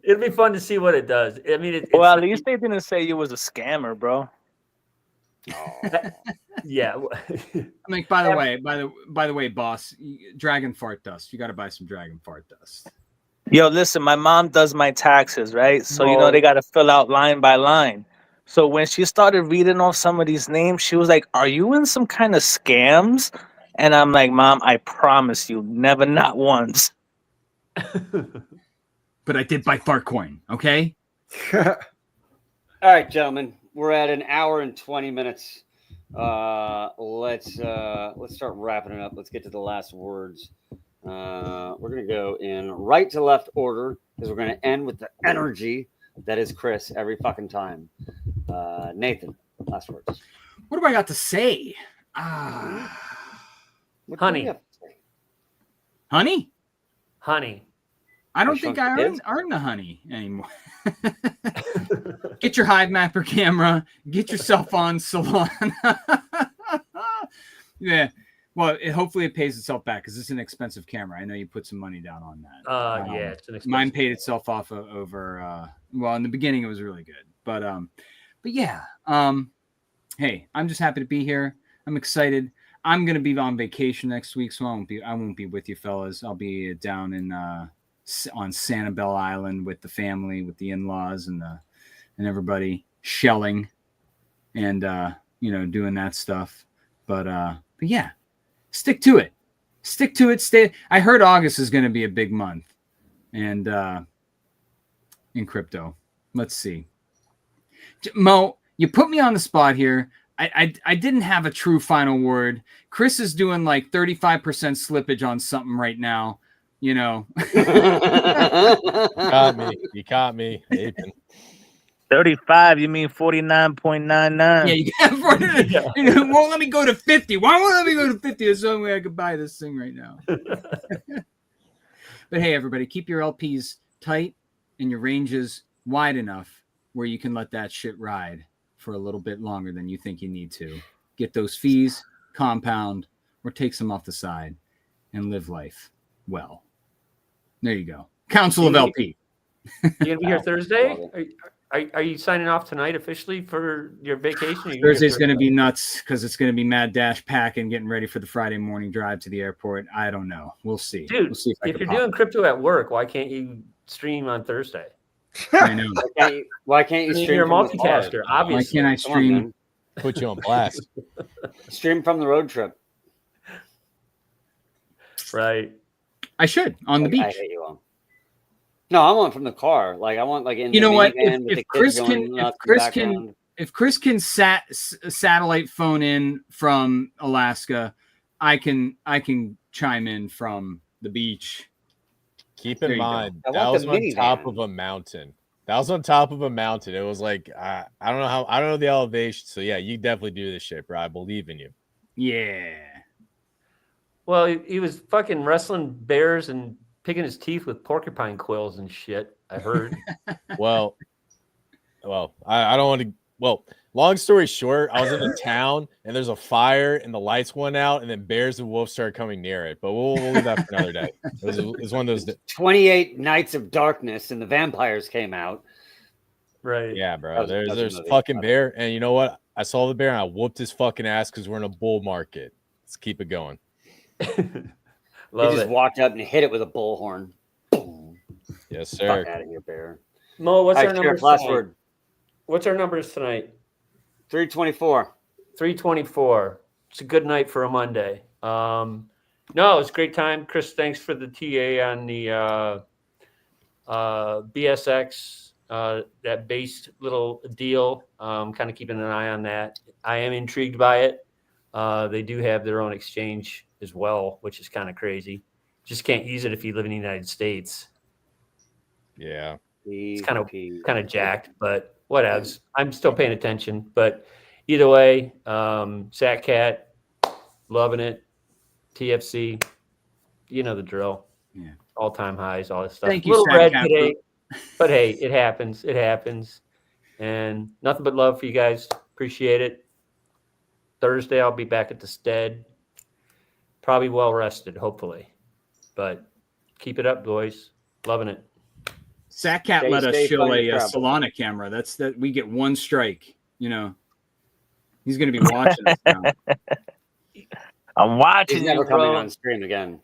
It'll be fun to see what it does. I mean, well, at least they didn't say you was a scammer, bro. Yeah. I'm like, by the way, boss, dragon fart dust. You got to buy some dragon fart dust. Yo, listen, my mom does my taxes, right? So, they got to fill out line by line. So when she started reading off some of these names, she was like, are you in some kind of scams? And I'm like, Mom, I promise you, never, not once. But I did buy Fartcoin, okay? All right, gentlemen, we're at an hour and 20 minutes. Let's start wrapping it up. Let's get to the last words. We're gonna go in right to left order because we're gonna end with the energy that is Chris every fucking time. Nathan, last words. What do I got to say? Honey. Honey. I don't think I earn the honey anymore. Get your Hive Mapper camera. Get yourself on Solana. Yeah. Well, hopefully it pays itself back because it's an expensive camera. I know you put some money down on that. Yeah, it's an expensive. Mine paid itself off over. Well, in the beginning it was really good, but yeah. Hey, I'm just happy to be here. I'm excited. I'm gonna be on vacation next week, so I won't be with you fellas. I'll be down in on Sanibel Island with the family, with the in-laws and everybody shelling and doing that stuff. But yeah, stick to it. Stay. I heard August is going to be a big month, and in crypto. Let's see, Mo, you put me on the spot here. I didn't have a true final word. Chris is doing like 35% slippage on something right now. Caught me. You caught me. 35, you mean 49.99? Yeah, you got 49. It won't let me go to 50. Why won't let me go to 50? There's the only way I could buy this thing right now. But hey, everybody, keep your LPs tight and your ranges wide enough where you can let that shit ride for a little bit longer than you think you need to. Get those fees, compound, or take some off the side and live life well. There you go. Council of LP. You gonna be here Thursday? Are you signing off tonight officially for your vacation? Thursday's going to be nuts because it's going to be mad dash packing, getting ready for the Friday morning drive to the airport. I don't know. We'll see. Dude, we'll see if you're doing crypto at work, why can't you stream on Thursday? I know. Why can't you stream? You're a multitasker, obviously. Why can't I stream? Put you on blast. Stream from the road trip. Right. I should on the beach. I hate you all. No, I want from the car. Like I want like in. You know what? If if Chris can satellite phone in from Alaska, I can chime in from the beach. Keep There in you go. mind, I that want was the on top minivan. of a mountain. That was on top of a mountain. It was like I don't know the elevation. So yeah, you definitely do this shit, bro. I believe in you. Yeah. Well, he was fucking wrestling bears and picking his teeth with porcupine quills and shit. I heard. Well, I don't want to. Well, long story short, I was in a town and there's a fire and the lights went out and then bears and wolves started coming near it. But we'll leave that for another day. It was one of those. 28 Nights of Darkness and the vampires came out. Right. Yeah, bro. That was There's another- fucking bear, and you know what? I saw the bear and I whooped his fucking ass because we're in a bull market. Let's keep it going. Love He just it. walked up and hit it with a bullhorn. Yes, Fuck sir. out of here, bear. Mo, what's All our right, numbers Sheriff, last tonight? word. What's our numbers tonight? 324. 324. It's a good night for a Monday. No, it's a great time. Chris, thanks for the TA on the BSX, that based little deal. Kind of keeping an eye on that. I am intrigued by it. They do have their own exchange as well, which is kind of crazy. Just can't use it if you live in the United States. Yeah. It's kind of jacked, but whatevs. I'm still paying attention. But either way, SatCat, loving it. TFC, you know the drill. Yeah. All-time highs, all this stuff. Thank you, Little red SatCat today, but hey, it happens. It happens. And nothing but love for you guys. Appreciate it. Thursday, I'll be back at the stead. Probably well rested, hopefully. But keep it up, boys. Loving it. SatCat Stay let us safe show on a, your travel. Solana camera. That's that we get one strike. You know, he's going to be watching us now. I'm watching He's you, never coming bro. on stream again.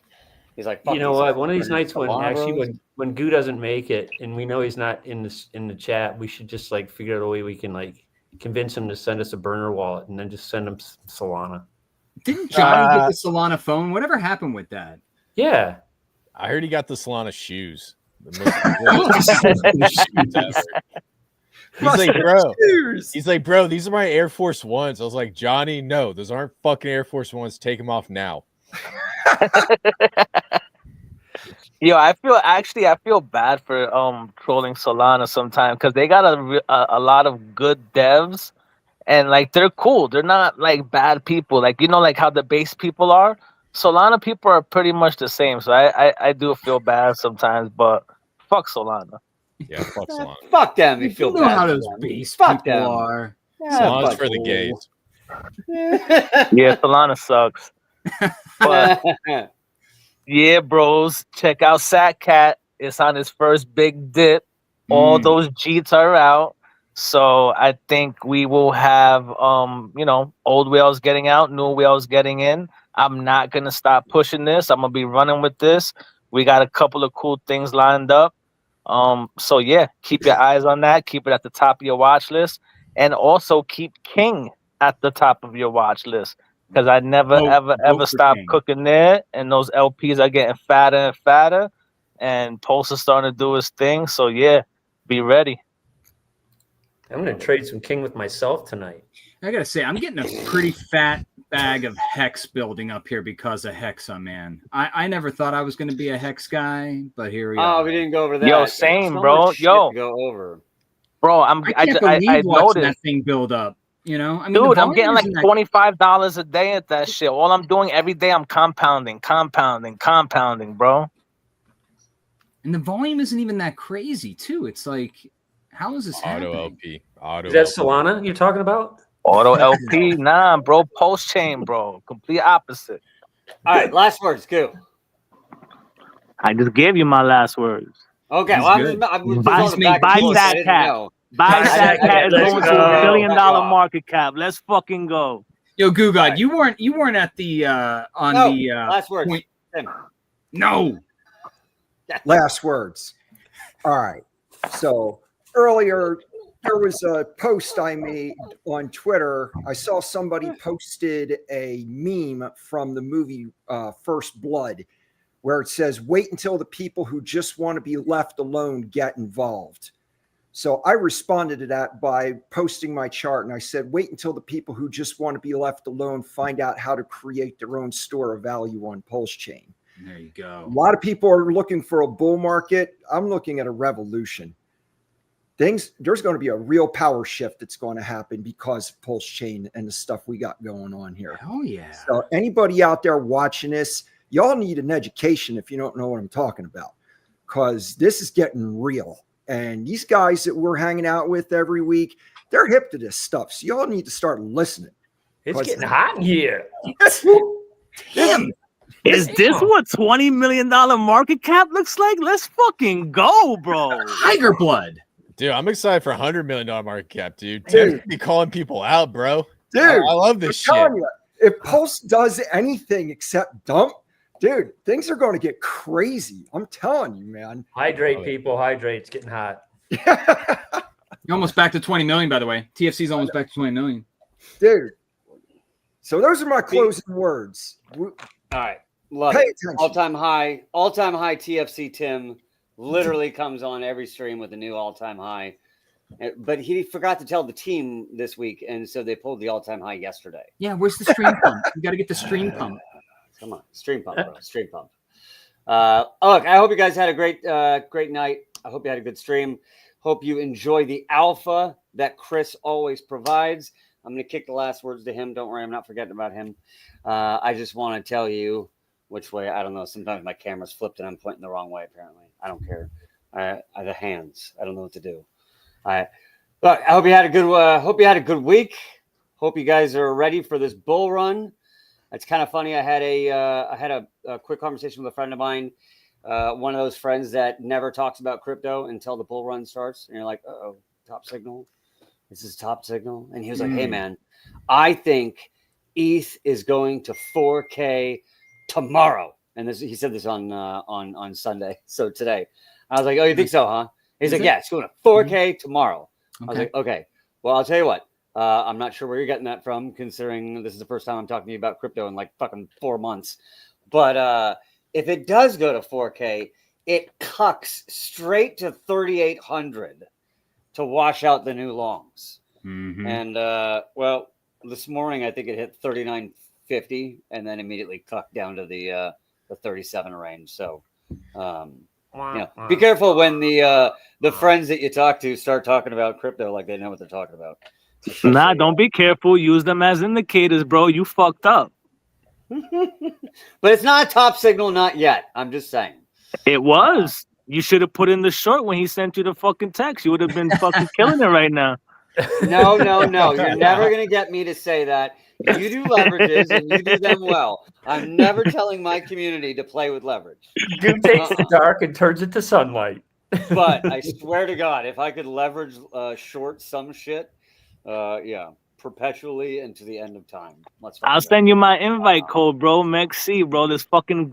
He's like, fuck You know these what? One of these fucking nights when Solana bros. when Goo doesn't make it, and we know he's not in the chat, we should just like figure out a way we can like convince him to send us a burner wallet, and then just send him Solana. Didn't Johnny get the Solana phone? Whatever happened with that? Yeah, I heard he got the Solana shoes. The most shoes ever. He's like, bro, these are my Air Force Ones. I was like, Johnny, no, those aren't fucking Air Force Ones. Take them off now. Yo, I feel bad for trolling Solana sometimes because they got a lot of good devs, and like they're cool. They're not like bad people. Like like how the base people are. Solana people are pretty much the same. So I do feel bad sometimes, but fuck Solana. Yeah, fuck Solana. Fuck them. You feel know bad. how for those them. base Fuck people them. are. Solana's fuck for the you. gays. Yeah, Solana sucks. But yeah, bros, check out SatCat. It's on his first big dip. All those Jeets are out. So I think we will have old whales getting out, new whales getting in. I'm not gonna stop pushing this. I'm gonna be running with this. We got a couple of cool things lined up. So yeah, keep your eyes on that. Keep it at the top of your watch list. And also keep King at the top of your watch list. Because I never, Vote ever for stop King. cooking there. And those LPs are getting fatter and fatter. And Pulse is starting to do his thing. So yeah, be ready. I'm gonna trade some King with myself tonight. I gotta say, I'm getting a pretty fat bag of Hex building up here because of Hexa, man. I never thought I was going to be a Hex guy, but here we Oh, are. we didn't go over that. Yo, There's same, so bro. much shit Yo. to go over. Bro, I can't believe I watching noticed. that thing build up. You know, I mean, Dude, the I'm getting volume like isn't that- $25 a day at that shit. All I'm doing every day, I'm compounding, bro. and the volume isn't even that crazy, too. It's like, how is this Auto happening? LP. Auto Is that LP. Solana you're talking about? Auto LP, nah, bro. Post chain, bro. Complete opposite. All right, last words, go. I just gave you my last words. Okay, He's well, good. I'm just Buy on the back and buy forth. I didn't SatCat. know. Buy SatCat, SatCat is let's going to go. $1 billion Back off. market cap. Let's fucking go. Yo, Goo God, Right. you weren't at the on No, the last words. point. Tim. No. Last words. All right. So earlier there was a post I made on Twitter. I saw somebody posted a meme from the movie First Blood where it says, "Wait until the people who just want to be left alone get involved." So I responded to that by posting my chart, and I said, wait until the people who just want to be left alone find out how to create their own store of value on Pulse Chain. There you go. A lot of people are looking for a bull market. I'm looking at a revolution. There's going to be a real power shift that's going to happen because of Pulse Chain and the stuff we got going on here. Oh yeah. So anybody out there watching this, y'all need an education if you don't know what I'm talking about, because this is getting real. And these guys that we're hanging out with every week, they're hip to this stuff. So y'all need to start listening. It's getting hot in here. Damn. Is this what $20 million market cap looks like? Let's fucking go, bro. Tiger blood. Dude, I'm excited for $100 million market cap, dude. Tim be calling people out, bro. Dude, I love this shit. You, if Pulse does anything except dump, dude, things are going to get crazy. I'm telling you, man. Hydrate, people. Hydrate. It's getting hot. You're almost back to 20 million, by the way. TFC's almost back to 20 million. Dude. So those are my closing words. All right. Love Pay it. attention. All-time high TFC Tim literally comes on every stream with a new all-time high. But he forgot to tell the team this week, and so they pulled the all-time high yesterday. Yeah, where's the stream pump? You got to get the stream pump. Come on, stream pump, bro. Stream pump. Look, I hope you guys had a great night. I hope you had a good stream. Hope you enjoy the alpha that Chris always provides. I'm going to kick the last words to him. Don't worry, I'm not forgetting about him. I just want to tell you which way. I don't know. Sometimes my camera's flipped and I'm pointing the wrong way, apparently. I don't care. The hands. I don't know what to do. Look, I hope you had a good week. Hope you guys are ready for this bull run. It's kind of funny. I had a quick conversation with a friend of mine, one of those friends that never talks about crypto until the bull run starts. And you're like, uh-oh, Top Signal. This is Top Signal. And he was like, hey, man, I think ETH is going to 4K tomorrow. And he said this on Sunday. So today. I was like, oh, you think so, huh? He's like, yeah, it's going to 4K tomorrow. I was like, okay. Well, I'll tell you what. I'm not sure where you're getting that from, considering this is the first time I'm talking to you about crypto in like fucking 4 months. But if it does go to 4K, it cucks straight to 3,800 to wash out the new longs. Mm-hmm. And well, this morning I think it hit 39.50 and then immediately cucked down to the 37 range. So be careful when the friends that you talk to start talking about crypto like they know what they're talking about. Nah, don't be careful. Use them as indicators, bro. You fucked up. But it's not a Top Signal, not yet. I'm just saying. It was. You should have put in the short when he sent you the fucking text. You would have been fucking killing it right now. No. You're never going to get me to say that. You do leverages and you do them well. I'm never telling my community to play with leverage. Dude takes the dark and turns it to sunlight. But I swear to God, if I could leverage short some shit, perpetually and to the end of time. I'll send you my invite code, bro. MEXC, bro. Let's fucking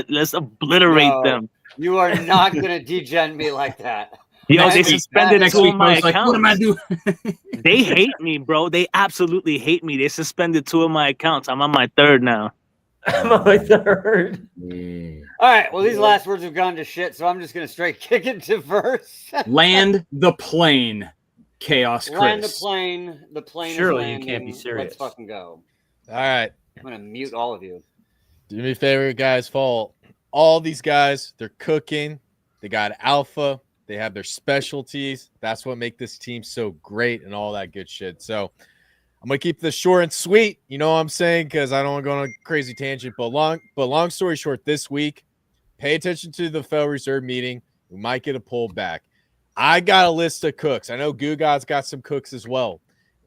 let's obliterate them. You are not gonna degen me like that. Yo, they suspended two of my accounts. What am I doing? They hate me, bro. They absolutely hate me. They suspended two of my accounts. I'm on my third now. I'm on my third. All right. Well, these last words have gone to shit, so I'm just gonna straight kick it to verse. Land the plane. Chaos Chris. Land the plane. The plane. Surely you can't be serious. Let's fucking go. All right. I'm gonna mute all of you. Do me a favor, guys. Follow all these guys. They're cooking. They got alpha. They have their specialties. That's what make this team so great and all that good shit. So I'm gonna keep this short and sweet. You know what I'm saying? Because I don't want to go on a crazy tangent. But long story short, this week, pay attention to the Federal Reserve meeting. We might get a pullback. I got a list of cooks. I know Gugad's got some cooks as well.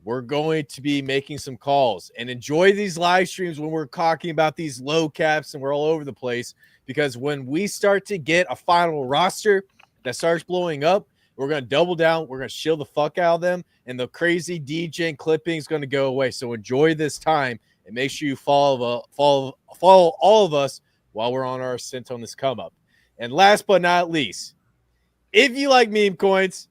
We're going to be making some calls and enjoy these live streams when we're talking about these low caps and we're all over the place, because when we start to get a final roster that starts blowing up, we're going to double down. We're going to shield the fuck out of them, and the crazy DJ and clipping is going to go away. So enjoy this time and make sure you follow all of us while we're on our ascent on this come up. And last but not least, if you like meme coins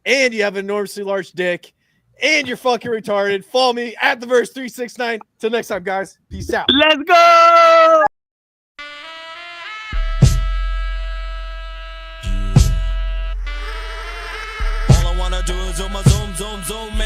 and you have an enormously large dick and you're fucking retarded, follow me at the verse 369. Till next time, guys. Peace out. Let's go. All I zoom, zoom, zoom, zoom,